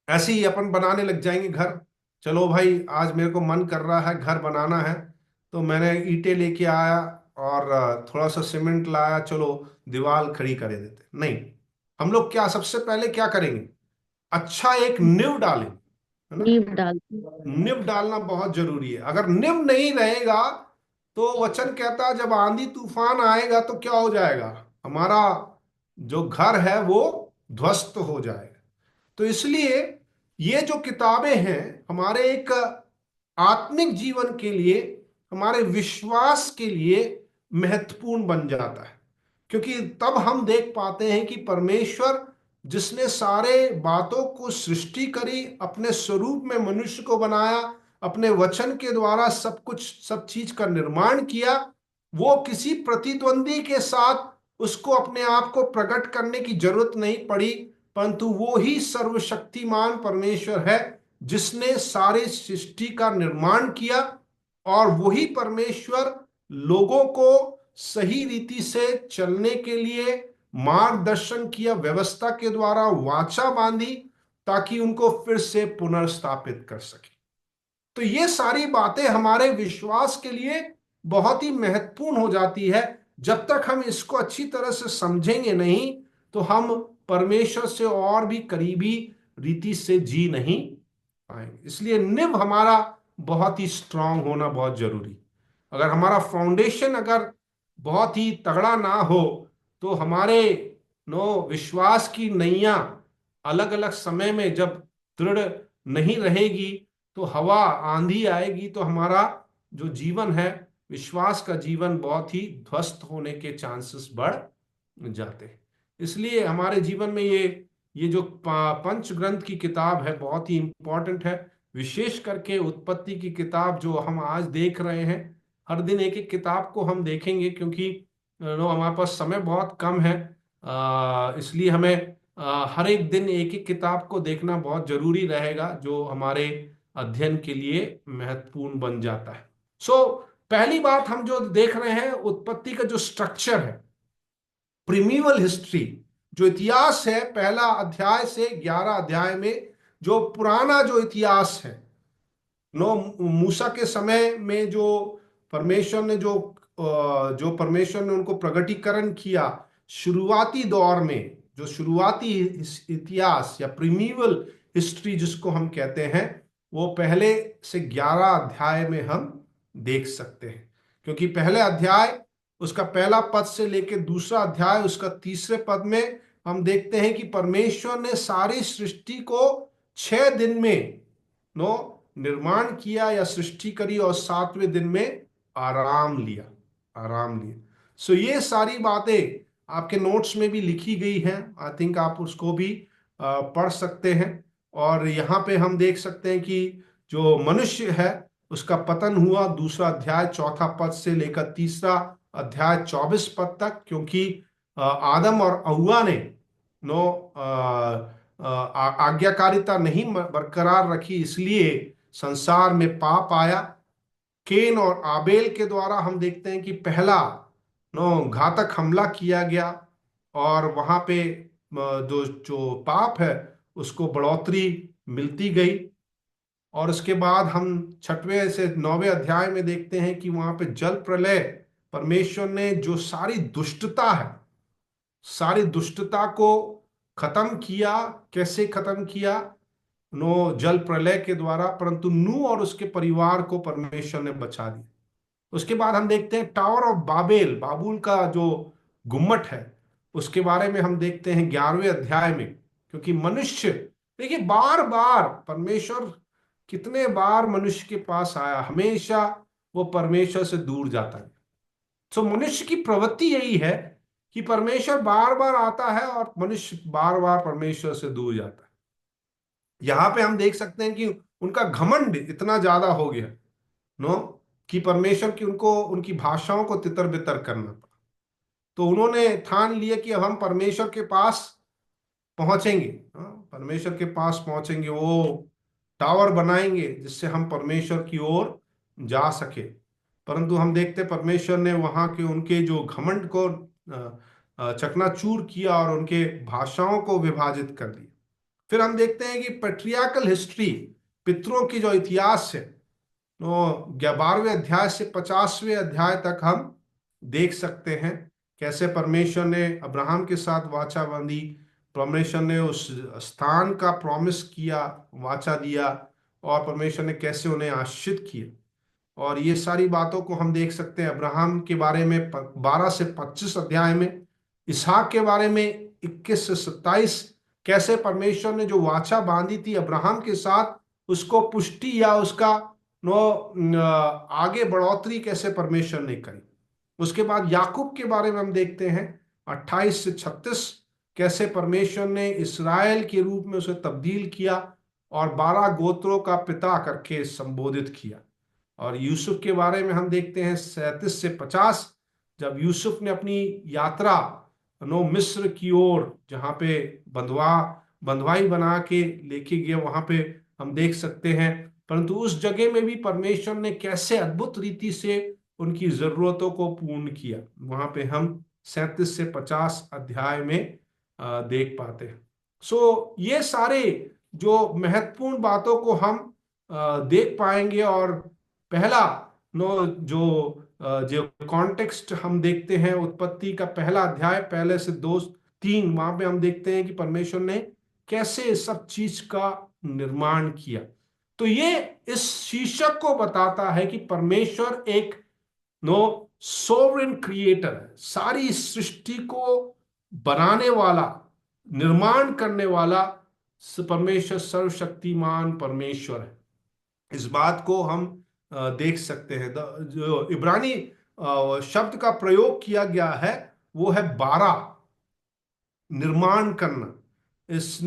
ऐसे ही अपन बनाने लग जाएंगे घर। चलो भाई, आज मेरे को मन कर रहा है घर बनाना है, तो मैंने ईंटें लेके आया और थोड़ा सा सीमेंट लाया, चलो दीवार खड़ी कर देते। नहीं, हम लोग क्या सबसे पहले क्या करेंगे? अच्छा एक नींव डालें, है ना? नींव डालती हूँ। निब डालना बहुत जरूरी है। अगर निब नहीं रहेगा तो वचन कहता है जब आंधी तूफान आएगा तो क्या हो जाएगा? हमारा जो घर है वो ध्वस्त हो जाएगा। तो इसलिए ये जो किताबें हैं हमारे एक आत्मिक जीवन के लिए, हमारे विश्वास के लिए महत्वपूर्ण बन जाता है, क्योंकि तब हम देख पाते हैं कि परमेश्वर जिसने सारे बातों को सृष्टि करी, अपने स्वरूप में मनुष्य को बनाया, अपने वचन के द्वारा सब कुछ, सब चीज का निर्माण किया, वो किसी प्रतिद्वंदी के साथ उसको अपने आप को प्रकट करने की जरूरत नहीं पड़ी, परंतु वो ही सर्वशक्तिमान परमेश्वर है जिसने सारे सृष्टि का निर्माण किया, और वही परमेश्वर लोगों को सही रीति से चलने के लिए मार्गदर्शन किया, व्यवस्था के द्वारा वाचा बांधी, ताकि उनको फिर से पुनर्स्थापित कर सके। तो ये सारी बातें हमारे विश्वास के लिए बहुत ही महत्वपूर्ण हो जाती है। जब तक हम इसको अच्छी तरह से समझेंगे नहीं तो हम परमेश्वर से और भी करीबी रीति से जी नहीं पाएंगे। इसलिए निब हमारा बहुत ही स्ट्रांग होना बहुत जरूरी। अगर हमारा फाउंडेशन अगर बहुत ही तगड़ा ना हो तो हमारे विश्वास की नैया अलग अलग समय में जब दृढ़ नहीं रहेगी, तो हवा आंधी आएगी तो हमारा जो जीवन है, विश्वास का जीवन, बहुत ही ध्वस्त होने के चांसेस बढ़ जाते हैं। इसलिए हमारे जीवन में ये जो पंच ग्रंथ की किताब है बहुत ही इंपॉर्टेंट है। विशेष करके उत्पत्ति की किताब जो हम आज देख रहे हैं, हर दिन एक एक किताब को हम देखेंगे, क्योंकि हमारे पास समय बहुत कम है। इसलिए हमें हर एक दिन एक एक किताब को देखना बहुत जरूरी रहेगा, जो हमारे अध्ययन के लिए महत्वपूर्ण बन जाता है। सो पहली बात हम जो देख रहे हैं, उत्पत्ति का जो स्ट्रक्चर है, प्रिमीवल हिस्ट्री, जो इतिहास है, पहला अध्याय से 11 अध्याय में जो पुराना जो इतिहास है, नो मूसा के समय में जो परमेश्वर ने जो परमेश्वर ने उनको प्रगटीकरण किया, शुरुआती दौर में जो शुरुआती इतिहास या प्रीमिवल हिस्ट्री जिसको हम कहते हैं, वो पहले से 11 अध्याय में हम देख सकते हैं। क्योंकि पहले अध्याय उसका पहला पद से लेकर दूसरा अध्याय उसका तीसरे पद में हम देखते हैं कि परमेश्वर ने सारी सृष्टि को 6 दिन में निर्माण किया या सृष्टि करी और 7वें दिन में आराम लिया। सो ये सारी बातें आपके नोट्स में भी लिखी गई हैं। आई थिंक आप उसको भी पढ़ सकते हैं। और यहाँ पे हम देख सकते हैं कि जो मनुष्य है उसका पतन हुआ, दूसरा अध्याय 4 पद से लेकर तीसरा अध्याय 24 पद तक, क्योंकि आदम और हव्वा ने आज्ञाकारिता नहीं बरकरार रखी, इसलिए संसार में पाप आया। केन और आबेल के द्वारा हम देखते हैं कि पहला घातक हमला किया गया, और वहां पे जो जो पाप है उसको बढ़ोतरी मिलती गई। और उसके बाद हम 6वें से 9वें अध्याय में देखते हैं कि वहां पे जल प्रलय, परमेश्वर ने जो सारी दुष्टता को खत्म किया। कैसे खत्म किया? जल प्रलय के द्वारा, परंतु नूह और उसके परिवार को परमेश्वर ने बचा दिया। उसके बाद हम देखते हैं टावर ऑफ बाबुल का जो गुम्मट है, उसके बारे में हम देखते हैं 11वें अध्याय में। क्योंकि मनुष्य, देखिए, बार बार परमेश्वर कितने बार मनुष्य के पास आया, हमेशा वो परमेश्वर से दूर जाता है। तो मनुष्य की प्रवृत्ति यही है कि परमेश्वर बार बार आता है और मनुष्य बार बार परमेश्वर से दूर जाता है। यहां पे हम देख सकते हैं कि उनका घमंड इतना ज्यादा हो गया कि परमेश्वर की उनकी भाषाओं को तितर बितर करना पड़ा। तो उन्होंने ठान लिया कि अब हम परमेश्वर के पास पहुंचेंगे, परमेश्वर के पास पहुंचेंगे, वो टावर बनाएंगे जिससे हम परमेश्वर की ओर जा सके। परंतु हम देखते परमेश्वर ने वहां के उनके जो घमंड को चकनाचूर किया और उनके भाषाओं को विभाजित कर दिया। फिर हम देखते हैं कि पैट्रियार्कल हिस्ट्री, पितरों की जो इतिहास है, 12वें अध्याय से 50वें अध्याय तक हम देख सकते हैं कैसे परमेश्वर ने अब्राहम के साथ वाचा बांधी, परमेश्वर ने उस स्थान का प्रॉमिस किया, वाचा दिया, और परमेश्वर ने कैसे उन्हें आशीषित किया। और ये सारी बातों को हम देख सकते हैं अब्राहम के बारे में 12 से 25 अध्याय में, इसहाक के बारे में 21 से 27, कैसे परमेश्वर ने जो वाचा बांधी थी अब्राहम के साथ, उसको पुष्टि या उसका आगे बढ़ोतरी कैसे परमेश्वर ने करी। उसके बाद याकूब के बारे में हम देखते हैं 28 से 36, कैसे परमेश्वर ने इस्राएल के रूप में उसे तब्दील किया और 12 गोत्रों का पिता करके संबोधित किया। और यूसुफ के बारे में हम देखते हैं 37 से 50, जब यूसुफ ने अपनी यात्रा मिस्र की ओर, जहां पे बंधुआई बना के लेके गए, वहां पे हम देख सकते हैं। परंतु उस जगह में भी परमेश्वर ने कैसे अद्भुत रीति से उनकी जरूरतों को पूर्ण किया, वहां पे हम 37 से 50 अध्याय में देख पाते हैं। सो ये सारे जो महत्वपूर्ण बातों को हम देख पाएंगे। और पहला जो कॉन्टेक्स्ट हम देखते हैं, उत्पत्ति का पहला अध्याय 1 से 2, 3, वहां पे हम देखते हैं कि परमेश्वर ने कैसे सब चीज का निर्माण किया। तो ये इस शीर्षक को बताता है कि परमेश्वर एक सोवरेन क्रिएटर है, सारी सृष्टि को बनाने वाला, निर्माण करने वाला परमेश्वर सर्वशक्तिमान परमेश्वर है। इस बात को हम देख सकते हैं। जो इब्रानी शब्द का प्रयोग किया गया है वो है 12, निर्माण करना।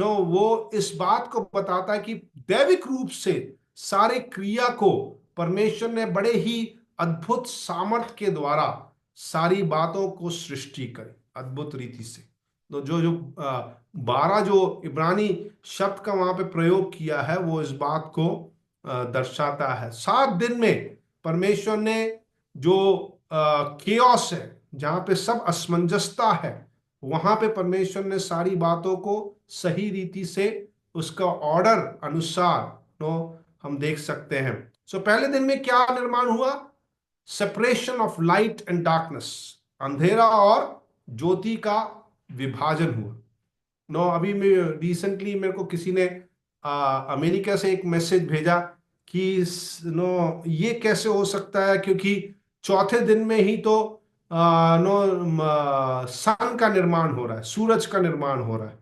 वो इस बात को बताता है कि दैविक रूप से सारे क्रिया को परमेश्वर ने बड़े ही अद्भुत सामर्थ के द्वारा सारी बातों को सृष्टि करी अद्भुत रीति से। तो जो 12 जो इब्रानी शब्द का वहां पे प्रयोग किया है, वो इस बात को दर्शाता है। 7 दिन में परमेश्वर ने जो केओस है, जहां पे सब असमंजसता है, वहां पे परमेश्वर ने सारी बातों को सही रीति से उसका ऑर्डर अनुसार तो हम देख सकते हैं। सो पहले दिन में क्या निर्माण हुआ? Separation of light and darkness, अंधेरा और ज्योति का विभाजन हुआ। अभी रिसेंटली मेरे को किसी ने अमेरिका से एक मैसेज भेजा कि ये कैसे हो सकता है, क्योंकि चौथे दिन में ही तो सन का निर्माण हो रहा है, सूरज का निर्माण हो रहा है,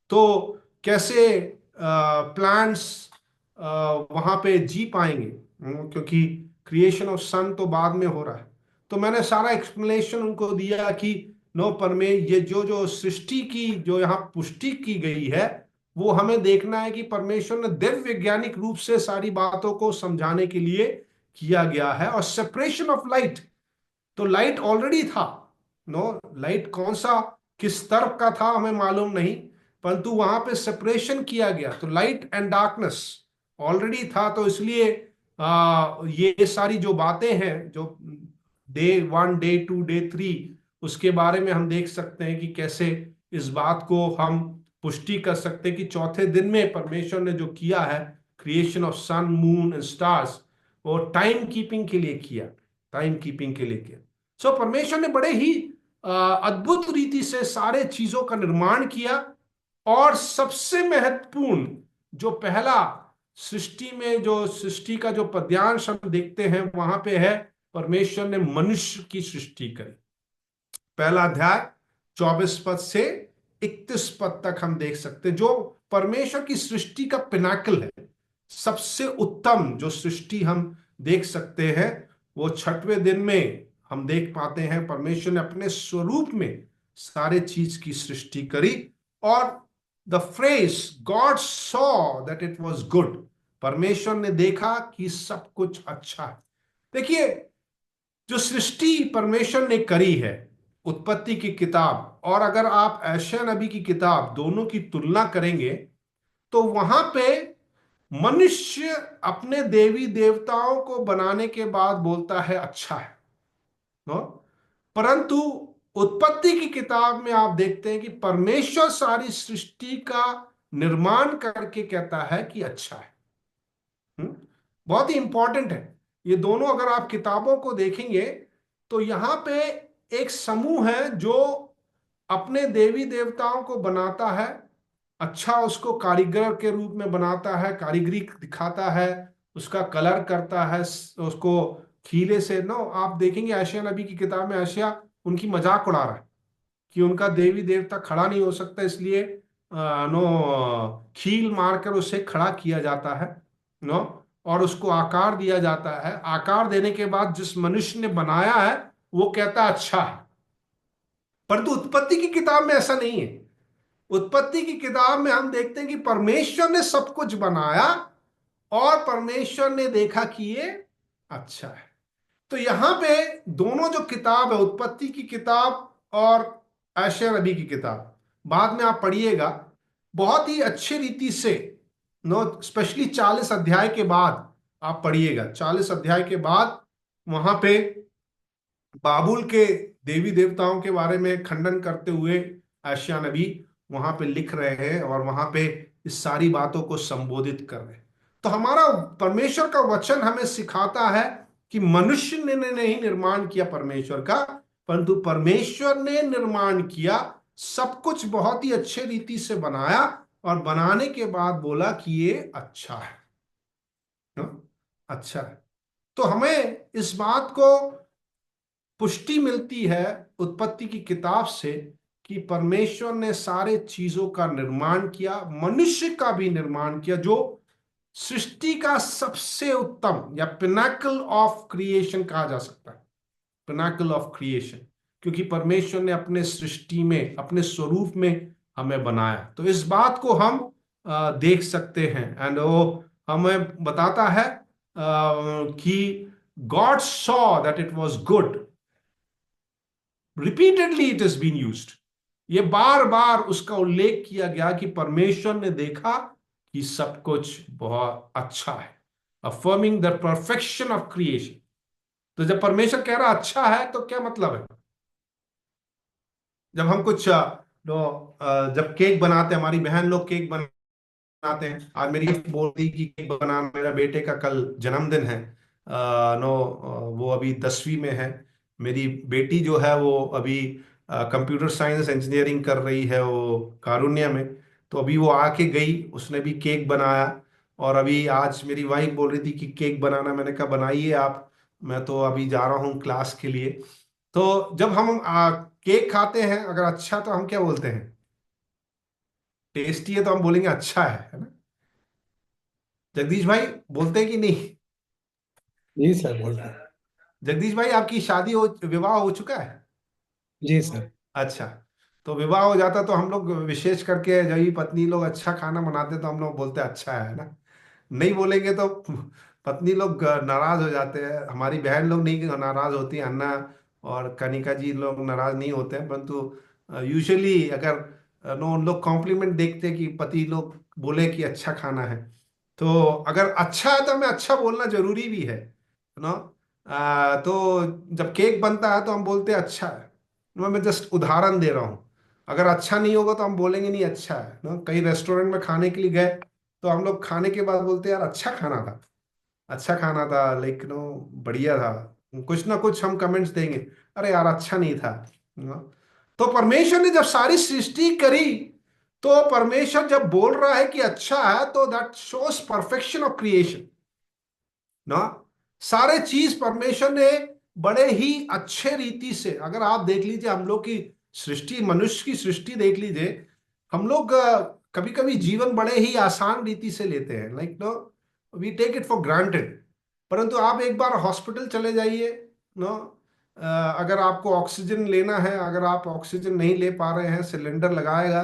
तो कैसे प्लांट्स वहां पे जी पाएंगे? क्योंकि क्रिएशन ऑफ सन तो बाद में हो रहा है। तो मैंने सारा एक्सप्लेनेशन उनको दिया कि ये जो सृष्टि की जो यहाँ पुष्टि की गई है, वो हमें देखना है कि परमेश्वर ने दिव्य वैज्ञानिक रूप से सारी बातों को समझाने के लिए किया गया है। और सेपरेशन ऑफ लाइट, तो लाइट ऑलरेडी था। लाइट कौन सा किस तरफ का था हमें मालूम नहीं, परंतु वहां पे सेपरेशन किया गया। तो लाइट एंड डार्कनेस ऑलरेडी था, तो इसलिए ये सारी जो बातें हैं, जो डे 1, डे 2, डे 3, उसके बारे में हम देख सकते हैं कि कैसे इस बात को हम पुष्टि कर सकते हैं कि चौथे दिन में परमेश्वर ने जो किया है, creation of sun, moon and stars, वो टाइम कीपिंग के लिए किया, टाइम कीपिंग के लिए किया। सो परमेश्वर ने बड़े ही अद्भुत रीति से सारे चीजों का निर्माण किया। और सबसे महत्वपूर्ण जो पहला सृष्टि में जो सृष्टि का जो पद्यांश हम देखते हैं, वहां पे है परमेश्वर ने मनुष्य की सृष्टि करी। पहला अध्याय 24 पद से 31 पद तक हम देख सकते हैं, जो परमेश्वर की सृष्टि का पिनाकल है। सबसे उत्तम जो सृष्टि हम देख सकते हैं, वो 6वें दिन में हम देख पाते हैं परमेश्वर ने अपने स्वरूप में सारे चीज की सृष्टि करी। और the phrase God saw that it was good, परमेश्वर ने देखा कि सब कुछ अच्छा है। देखिए, जो सृष्टि परमेश्वर ने करी है, उत्पत्ति की किताब और अगर आप यशायाह नबी की किताब दोनों की तुलना करेंगे, तो वहां पे मनुष्य अपने देवी देवताओं को बनाने के बाद बोलता है अच्छा है, परंतु उत्पत्ति की किताब में आप देखते हैं कि परमेश्वर सारी सृष्टि का निर्माण करके कहता है कि अच्छा है। बहुत ही इंपॉर्टेंट है ये दोनों। अगर आप किताबों को देखेंगे तो यहां पे एक समूह है जो अपने देवी देवताओं को बनाता है, अच्छा उसको कारीगर के रूप में बनाता है, कारीगरी दिखाता है, उसका कलर करता है, उसको खीले से आप देखेंगे यशायाह नबी की किताब में यशायाह उनकी मजाक उड़ा रहा है कि उनका देवी देवता खड़ा नहीं हो सकता, इसलिए खील मारकर उसे खड़ा किया जाता है और उसको आकार दिया जाता है। आकार देने के बाद जिस मनुष्य ने बनाया है वो कहता अच्छा है। परंतु उत्पत्ति की किताब में ऐसा नहीं है। उत्पत्ति की किताब में हम देखते हैं कि परमेश्वर ने सब कुछ बनाया और परमेश्वर ने देखा कि ये अच्छा है। तो यहां पे दोनों जो किताब है, उत्पत्ति की किताब और यशायाह नबी की किताब, बाद में आप पढ़िएगा बहुत ही अच्छी रीति से, स्पेशली 40 अध्याय के बाद आप पढ़िएगा। 40 अध्याय के बाद वहां पे बाबुल के देवी देवताओं के बारे में खंडन करते हुए यशायाह नबी वहां पे लिख रहे हैं और वहां पे इस सारी बातों को संबोधित कर रहे हैं। तो हमारा परमेश्वर का वचन हमें सिखाता है कि मनुष्य ने नहीं निर्माण किया परमेश्वर का, परंतु परमेश्वर ने निर्माण किया, सब कुछ बहुत ही अच्छे रीति से बनाया और बनाने के बाद बोला कि ये अच्छा है, अच्छा है। तो हमें इस बात को पुष्टि मिलती है उत्पत्ति की किताब से कि परमेश्वर ने सारे चीजों का निर्माण किया, मनुष्य का भी निर्माण किया, जो सृष्टि का सबसे उत्तम या पिनाकल ऑफ क्रिएशन कहा जा सकता है, पिनाकल ऑफ क्रिएशन, क्योंकि परमेश्वर ने अपने सृष्टि में अपने स्वरूप में हमें बनाया। तो इस बात को हम देख सकते हैं एंड वो हमें बताता है कि God saw that it was good, repeatedly it is been used. ये बार बार उसका उल्लेख किया गया कि परमेश्वर ने देखा कि सब कुछ बहुत अच्छा है। Affirming the perfection of creation. तो जब परमेश्वर कह रहा अच्छा है तो क्या मतलब है? जब हम कुछ जब केक बनाते हैं, हमारी बहन लोग केक बनाते हैं। आज मेरी गिफ्ट बोल रही कि केक बनाना, मेरा बेटे का कल जन्मदिन है। वो अभी 10वीं में है। मेरी बेटी जो है वो अभी कंप्यूटर साइंस इंजीनियरिंग कर रही है, वो कारुण्या में। तो अभी वो आके गई, उसने भी केक बनाया। और अभी आज मेरी वाइफ बोल रही थी कि केक बनाना, मैंने कहा बनाइए आप, मैं तो अभी जा रहा हूँ क्लास के लिए। तो जब हम केक खाते हैं, अगर अच्छा तो हम क्या बोलते हैं? टेस्टी है तो हम बोलेंगे अच्छा है ना? जगदीश भाई बोलते हैं कि नहीं? जी सर, बोलते हैं। जगदीश भाई, आपकी शादी हो, विवाह हो चुका है? जी सर। अच्छा। तो विवाह हो जाता तो हम लोग विशेष करके जब भी पत्नी लोग अच्छा खाना बनाते तो हम लोग बोलते हैं अच्छा है ना। नहीं बोलेंगे तो पत्नी लोग नाराज हो जाते हैं। हमारी बहन लोग नहीं नाराज होती, अन्ना और कनिका जी लोग नाराज नहीं होते हैं, परंतु यूजुअली अगर नो उन लोग कॉम्प्लीमेंट देखते हैं कि पति लोग बोले कि अच्छा खाना है। तो अगर अच्छा है तो हमें अच्छा बोलना जरूरी भी है नो। तो जब केक बनता है तो हम बोलते हैं अच्छा है। मैं जस्ट उदाहरण दे रहा हूँ। अगर अच्छा नहीं होगा तो हम बोलेंगे नहीं अच्छा है ना। कहीं रेस्टोरेंट में खाने के लिए गए तो हम लोग खाने के बाद बोलते हैं यार अच्छा खाना था, अच्छा खाना था, लाइक नो बढ़िया था। कुछ ना कुछ हम कमेंट्स देंगे, अरे यार अच्छा नहीं था ना। तो परमेश्वर ने जब सारी सृष्टि करी, तो परमेश्वर जब बोल रहा है कि अच्छा है, तो that shows perfection of creation ना। सारे चीज परमेश्वर ने बड़े ही अच्छे रीति से, अगर आप देख लीजिए हम लोग की सृष्टि, मनुष्य की सृष्टि देख लीजिए। हम लोग कभी कभी जीवन बड़े ही आसान रीति से लेते हैं, like no we take it for granted. परंतु आप एक बार हॉस्पिटल चले जाइए नो, अगर आपको ऑक्सीजन लेना है, अगर आप ऑक्सीजन नहीं ले पा रहे हैं, सिलेंडर लगाएगा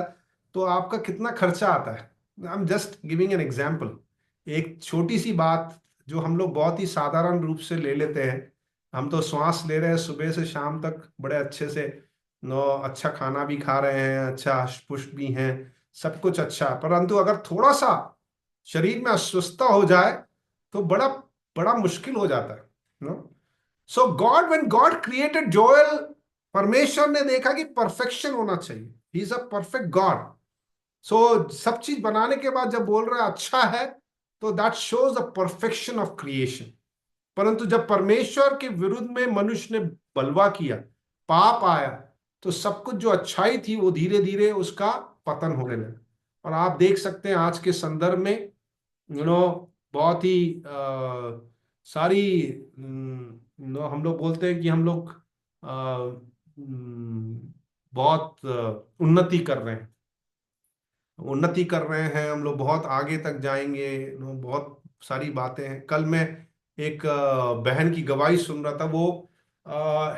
तो आपका कितना खर्चा आता है। I am just giving an example, एक छोटी सी बात जो हम लोग बहुत ही साधारण रूप से ले लेते हैं। हम तो श्वास ले रहे हैं सुबह से शाम तक बड़े अच्छे से नो, अच्छा खाना भी खा रहे हैं, अच्छा पुष्ट भी हैं, सब कुछ अच्छा। परंतु अगर थोड़ा सा शरीर में अस्वस्थता हो जाए तो बड़ा बड़ा मुश्किल हो जाता है no. So God, when God created Joel, परमेश्वर ने देखा कि परफेक्शन होना चाहिए। He is a perfect God. So सब चीज बनाने के बाद जब बोल रहा है अच्छा है, तो that shows the perfection of creation. परंतु जब परमेश्वर के विरुद्ध में मनुष्य ने बलवा किया, पाप आया, तो सब कुछ जो अच्छाई थी वो धीरे धीरे उसका पतन होने लगा। और आप देख सकते हैं आज के संदर्भ में बहुत ही सारी हम लोग बोलते हैं कि हम लोग बहुत उन्नति कर रहे हैं, उन्नति कर रहे हैं, हम लोग बहुत आगे तक जाएंगे। बहुत सारी बातें हैं। कल मैं एक बहन की गवाही सुन रहा था। वो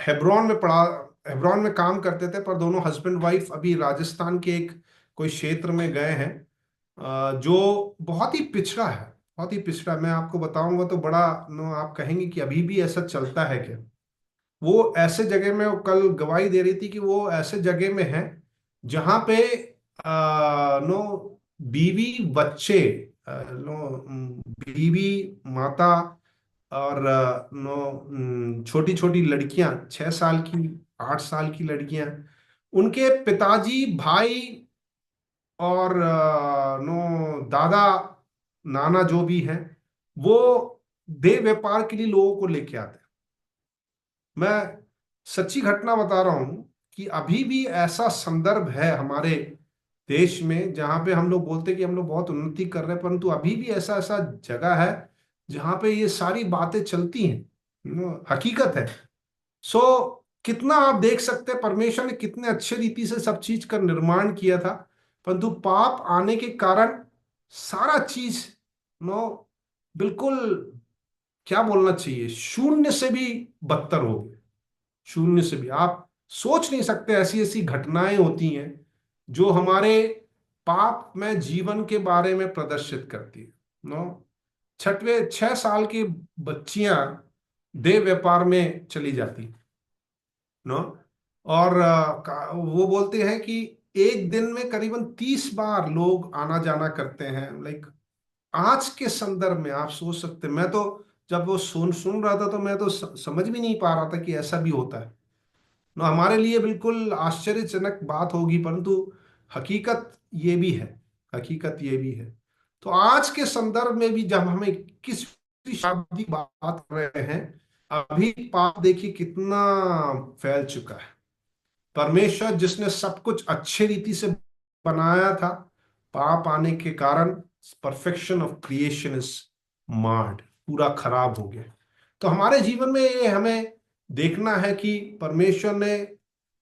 हेब्रोन में पढ़ा, हेब्रोन में काम करते थे, पर दोनों हस्बैंड वाइफ अभी राजस्थान के एक कोई क्षेत्र में गए हैं जो बहुत ही पिछड़ा है, बहुत ही पिछड़ा। मैं आपको बताऊंगा तो बड़ा आप कहेंगे कि अभी भी ऐसा चलता है क्या। वो ऐसे जगह में, वो कल गवाही दे रही थी कि वो ऐसे जगह में है जहां पे नो बीवी बच्चे, बीवी माता और नो छोटी छोटी लड़कियां, 6 साल की, 8 साल की लड़कियां, उनके पिताजी, भाई और नो दादा, नाना जो भी हैं, वो देह व्यापार के लिए लोगों को लेके आते हैं। मैं सच्ची घटना बता रहा हूं कि अभी भी ऐसा संदर्भ है हमारे देश में जहां पे हम लोग बोलते हैं कि हम लोग बहुत उन्नति कर रहे हैं, परंतु अभी भी ऐसा ऐसा जगह है जहां पे ये सारी बातें चलती हैं। हकीकत है। सो कितना आप देख सकते हैं परमेश्वर ने कितने अच्छे रीति से सब चीज का निर्माण किया था, परंतु पाप आने के कारण सारा चीज नो बिल्कुल, क्या बोलना चाहिए, शून्य से भी बदतर हो गया। शून्य से भी आप सोच नहीं सकते, ऐसी ऐसी घटनाएं होती हैं जो हमारे पाप में जीवन के बारे में प्रदर्शित करती है नो। 6 साल की बच्चियां देह व्यापार में चली जाती नो। और वो बोलते हैं कि एक दिन में करीबन 30 बार लोग आना जाना करते हैं, लाइक आज के संदर्भ में आप सोच सकते, मैं तो जब वो सुन रहा था तो मैं तो समझ भी नहीं पा रहा था कि ऐसा भी होता है ना। हमारे लिए बिल्कुल आश्चर्यजनक बात होगी, परंतु हकीकत ये भी है, हकीकत ये भी है। तो आज के संदर्भ में भी जब हमें किस शाब्दिक बात कर रहे हैं, अभी पाप देखिए कितना फैल चुका है। परमेश्वर जिसने सब कुछ अच्छे रीति से बनाया था, पाप आने के कारण परफेक्शन ऑफ क्रिएशन इज मार्ड, पूरा खराब हो गया। तो हमारे जीवन में ये हमें देखना है कि परमेश्वर ने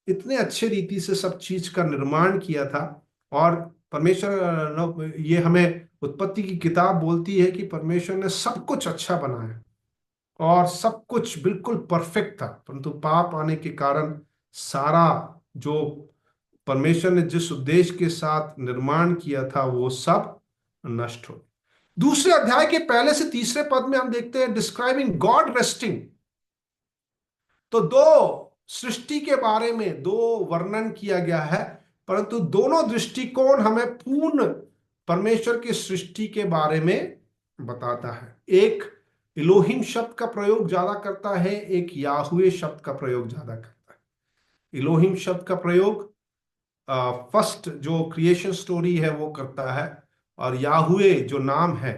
इतने अच्छे रीति से सब चीज का निर्माण किया था। और परमेश्वर ये हमें उत्पत्ति की किताब बोलती है कि परमेश्वर ने सब कुछ अच्छा बनाया और सब कुछ बिल्कुल परफेक्ट था, परंतु पाप आने के कारण सारा जो परमेश्वर ने जिस उद्देश्य के साथ निर्माण किया था वो सब नष्ट हो। दूसरे अध्याय के पहले से तीसरे पद में हम देखते हैं डिस्क्राइबिंग गॉड रेस्टिंग। तो दो सृष्टि के बारे में दो वर्णन किया गया है, परंतु दोनों दृष्टिकोण हमें पूर्ण परमेश्वर की सृष्टि के बारे में बताता है। एक इलोहिम शब्द का प्रयोग ज्यादा करता है, एक याहुवे शब्द का प्रयोग ज्यादा करता है। इलोहिम शब्द का प्रयोग फर्स्ट जो क्रिएशन स्टोरी है वो करता है, और याहुवे जो नाम है,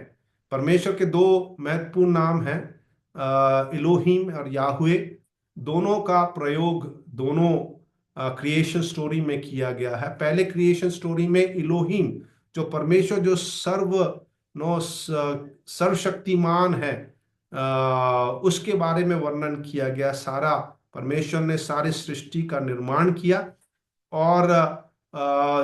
परमेश्वर के दो महत्वपूर्ण नाम हैं, इलोहिम और याहुवे, दोनों का प्रयोग दोनों क्रिएशन स्टोरी में किया गया है। पहले क्रिएशन स्टोरी में इलोहिम जो परमेश्वर जो सर्वशक्तिमान है, उसके बारे में वर्णन किया गया। सारा परमेश्वर ने सारी सृष्टि का निर्माण किया। और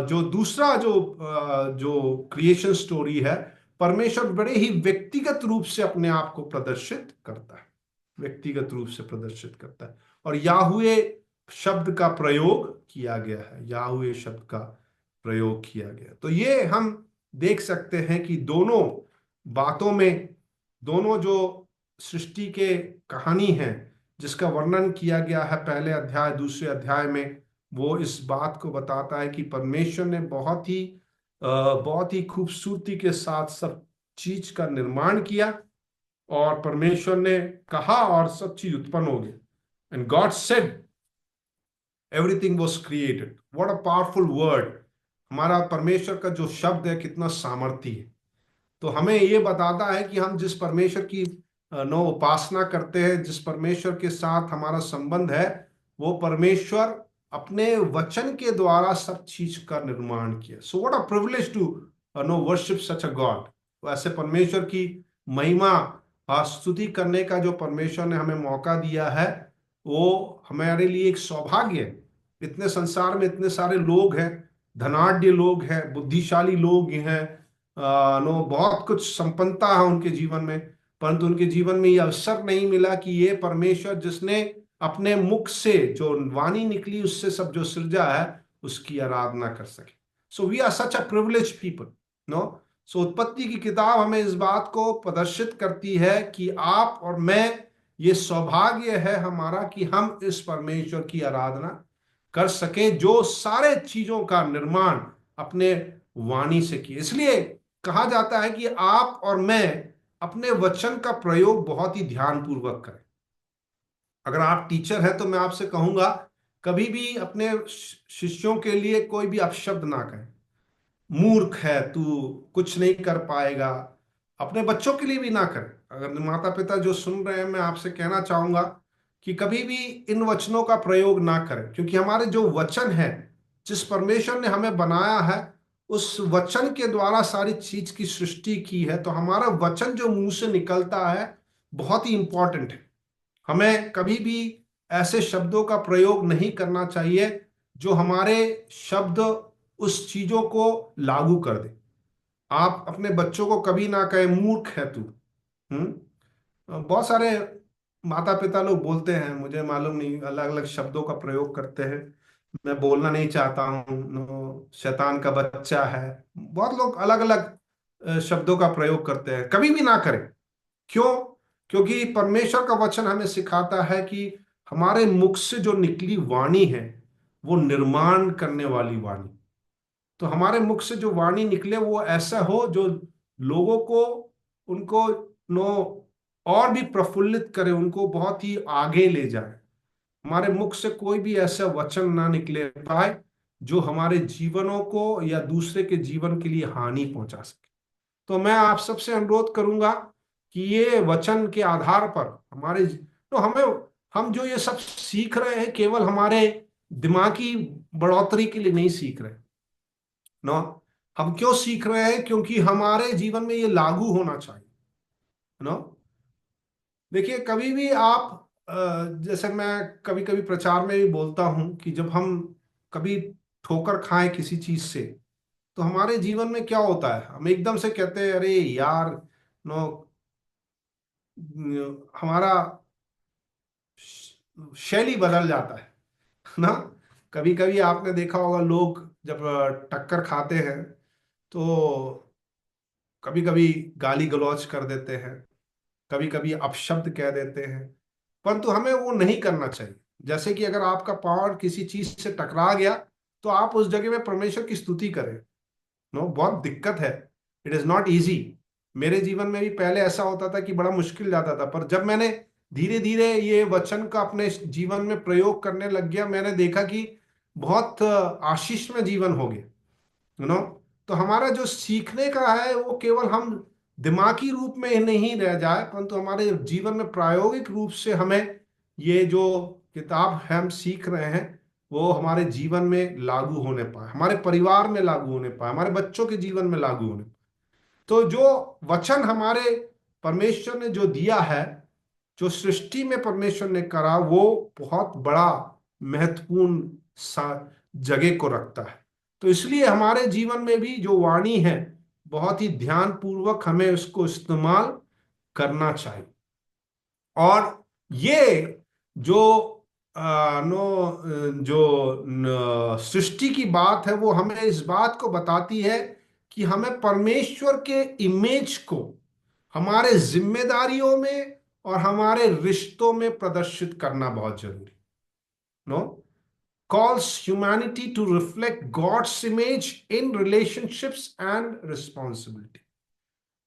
जो दूसरा जो क्रिएशन स्टोरी है, परमेश्वर बड़े ही व्यक्तिगत रूप से अपने आप को प्रदर्शित करता है, व्यक्तिगत रूप से प्रदर्शित करता है। और याहुवे शब्द का प्रयोग किया गया है, याहुवे शब्द का प्रयोग किया गया। तो ये हम देख सकते हैं कि दोनों बातों में, दोनों जो सृष्टि के कहानी है जिसका वर्णन किया गया है पहले अध्याय दूसरे अध्याय में, वो इस बात को बताता है कि परमेश्वर ने बहुत ही खूबसूरती के साथ सब चीज का निर्माण किया, और परमेश्वर ने कहा और सब चीज उत्पन्न हो गया। And God said everything was created. What a powerful word. हमारा परमेश्वर का जो शब्द है कितना सामर्थ्य है। तो हमें ये बताता है कि हम जिस परमेश्वर की उपासना करते हैं, जिस परमेश्वर के साथ हमारा संबंध है, वो परमेश्वर अपने वचन के द्वारा सब चीज का निर्माण किया। So what a privilege to worship such a God. तो ऐसे परमेश्वर की महिमा स्तुति करने का जो परमेश्वर ने हमें मौका दिया है, वो हमारे लिए एक सौभाग्य है। इतने संसार में इतने सारे लोग हैं, धनाढ्य लोग हैं, बुद्धिशाली लोग हैं, बहुत कुछ संपन्नता है उनके जीवन में, परंतु उनके जीवन में ये अवसर नहीं मिला कि ये परमेश्वर जिसने अपने मुख से जो वाणी निकली उससे सब जो सृजा है उसकी आराधना कर सके। So we are such a privilege people no. So उत्पत्ति की किताब हमें इस बात को प्रदर्शित करती है कि आप और मैं, ये सौभाग्य है हमारा कि हम इस परमेश्वर की आराधना कर सके जो सारे चीजों का निर्माण अपने वाणी से किए। इसलिए कहा जाता है कि आप और मैं अपने वचन का प्रयोग बहुत ही ध्यानपूर्वक करें। अगर आप टीचर हैं तो मैं आपसे कहूंगा, कभी भी अपने शिष्यों के लिए कोई भी अपशब्द ना कहें। मूर्ख है तू, कुछ नहीं कर पाएगा, अपने बच्चों के लिए भी ना करें। अगर माता पिता जो सुन रहे हैं, मैं आपसे कहना चाहूंगा कि कभी भी इन वचनों का प्रयोग ना करें, क्योंकि हमारे जो वचन है, जिस परमेश्वर ने हमें बनाया है, उस वचन के द्वारा सारी चीज की सृष्टि की है। तो हमारा वचन जो मुंह से निकलता है बहुत ही इंपॉर्टेंट है। हमें कभी भी ऐसे शब्दों का प्रयोग नहीं करना चाहिए जो हमारे शब्द उस चीजों को लागू कर दे। आप अपने बच्चों को कभी ना कहें मूर्ख है तू। बहुत सारे माता पिता लोग बोलते हैं, मुझे मालूम नहीं, अलग अलग शब्दों का प्रयोग करते हैं। मैं बोलना नहीं चाहता हूँ, शैतान का बच्चा है, बहुत लोग अलग अलग शब्दों का प्रयोग करते हैं। कभी भी ना करें। क्यों? क्योंकि परमेश्वर का वचन हमें सिखाता है कि हमारे मुख से जो निकली वाणी है वो निर्माण करने वाली वाणी। तो हमारे मुख से जो वाणी निकले वो ऐसा हो जो लोगों को, उनको नो और भी प्रफुल्लित करे, उनको बहुत ही आगे ले जाए। हमारे मुख से कोई भी ऐसा वचन ना निकले पाए जो हमारे जीवनों को या दूसरे के जीवन के लिए हानि पहुंचा सके। तो मैं आप सबसे अनुरोध करूंगा कि ये वचन के आधार पर हमारे तो हम जो ये सब सीख रहे हैं केवल हमारे दिमागी बढ़ोतरी के लिए नहीं सीख रहे। नो, हम क्यों सीख रहे हैं? क्योंकि हमारे जीवन में ये लागू होना चाहिए। नो, देखिए कभी भी आप जैसे मैं कभी कभी प्रचार में भी बोलता हूं कि जब हम कभी ठोकर खाएं किसी चीज से, तो हमारे जीवन में क्या होता है, हम एकदम से कहते हैं अरे यार, नो, हमारा शैली बदल जाता है ना। कभी कभी आपने देखा होगा लोग जब टक्कर खाते हैं तो कभी कभी गाली गलौज कर देते हैं, कभी कभी अपशब्द कह देते हैं, परंतु हमें वो नहीं करना चाहिए। जैसे कि अगर आपका पाँव किसी चीज से टकरा गया तो आप उस जगह में परमेश्वर की स्तुति करें। नो, बहुत दिक्कत है, इट इज नॉट इजी। मेरे जीवन में भी पहले ऐसा होता था कि बड़ा मुश्किल जाता था, पर जब मैंने धीरे धीरे ये वचन का अपने जीवन में प्रयोग करने लग गया, मैंने देखा कि बहुत आशीष में जीवन हो गया। नो, तो हमारा जो सीखने का है वो केवल हम दिमागी रूप में नहीं रह जाए, परंतु हमारे जीवन में प्रायोगिक रूप से हमें ये जो किताब हम सीख रहे हैं वो हमारे जीवन में लागू होने पाए, हमारे परिवार में लागू होने पाए, हमारे बच्चों के जीवन में लागू होने पाए। तो जो वचन हमारे परमेश्वर ने जो दिया है, जो सृष्टि में परमेश्वर ने करा, वो बहुत बड़ा महत्वपूर्ण जगह को रखता है। तो इसलिए हमारे जीवन में भी जो वाणी है, बहुत ही ध्यान पूर्वक हमें उसको इस्तेमाल करना चाहिए। और ये जो सृष्टि की बात है वो हमें इस बात को बताती है कि हमें परमेश्वर के इमेज को हमारे जिम्मेदारियों में और हमारे रिश्तों में प्रदर्शित करना बहुत जरूरी। No, calls humanity to reflect God's image in relationships and responsibility।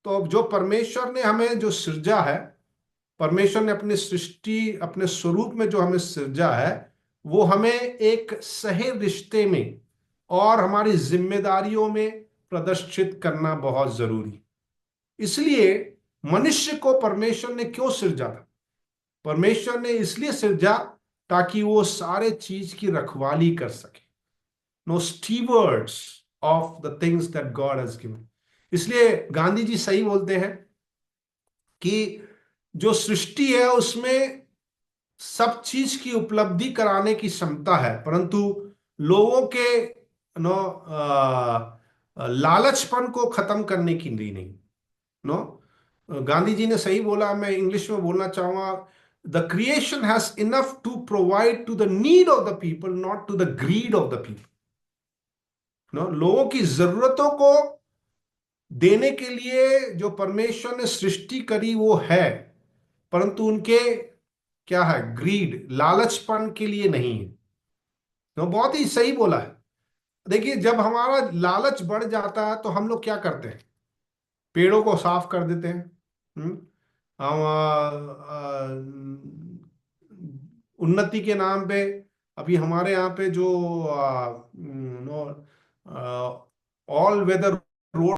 तो अब जो परमेश्वर ने हमें जो सृजा है, परमेश्वर ने अपनी सृष्टि अपने स्वरूप में जो हमें सृजा है, वो हमें एक सही रिश्ते में और हमारी जिम्मेदारियों में प्रदर्शित करना बहुत जरूरी। इसलिए मनुष्य को परमेश्वर ने क्यों सृजा था? परमेश्वर ने इसलिए सृजा ताकि वो सारे चीज की रखवाली कर सके। No, stewards of the things that God has given. इसलिए गांधी जी सही बोलते हैं कि जो सृष्टि है उसमें सब चीज की उपलब्धि कराने की क्षमता है, परंतु लोगों के नो लालचपन को खत्म करने की नहीं। नो, गांधी जी ने सही बोला, मैं इंग्लिश में बोलना चाहूंगा, the creation has enough to provide to the need of the people, not to the greed of the people. No, लोगों की जरूरतों को देने के लिए जो परमेश्वर ने सृष्टि करी वो है, परंतु उनके क्या है, ग्रीड, लालचपन के लिए नहीं है। तो बहुत ही सही बोला है। देखिए जब हमारा लालच बढ़ जाता है तो हम लोग क्या करते हैं, पेड़ों को साफ कर देते हैं। हम्म, हम उन्नति के नाम पे, अभी हमारे यहाँ पे जो ऑल वेदर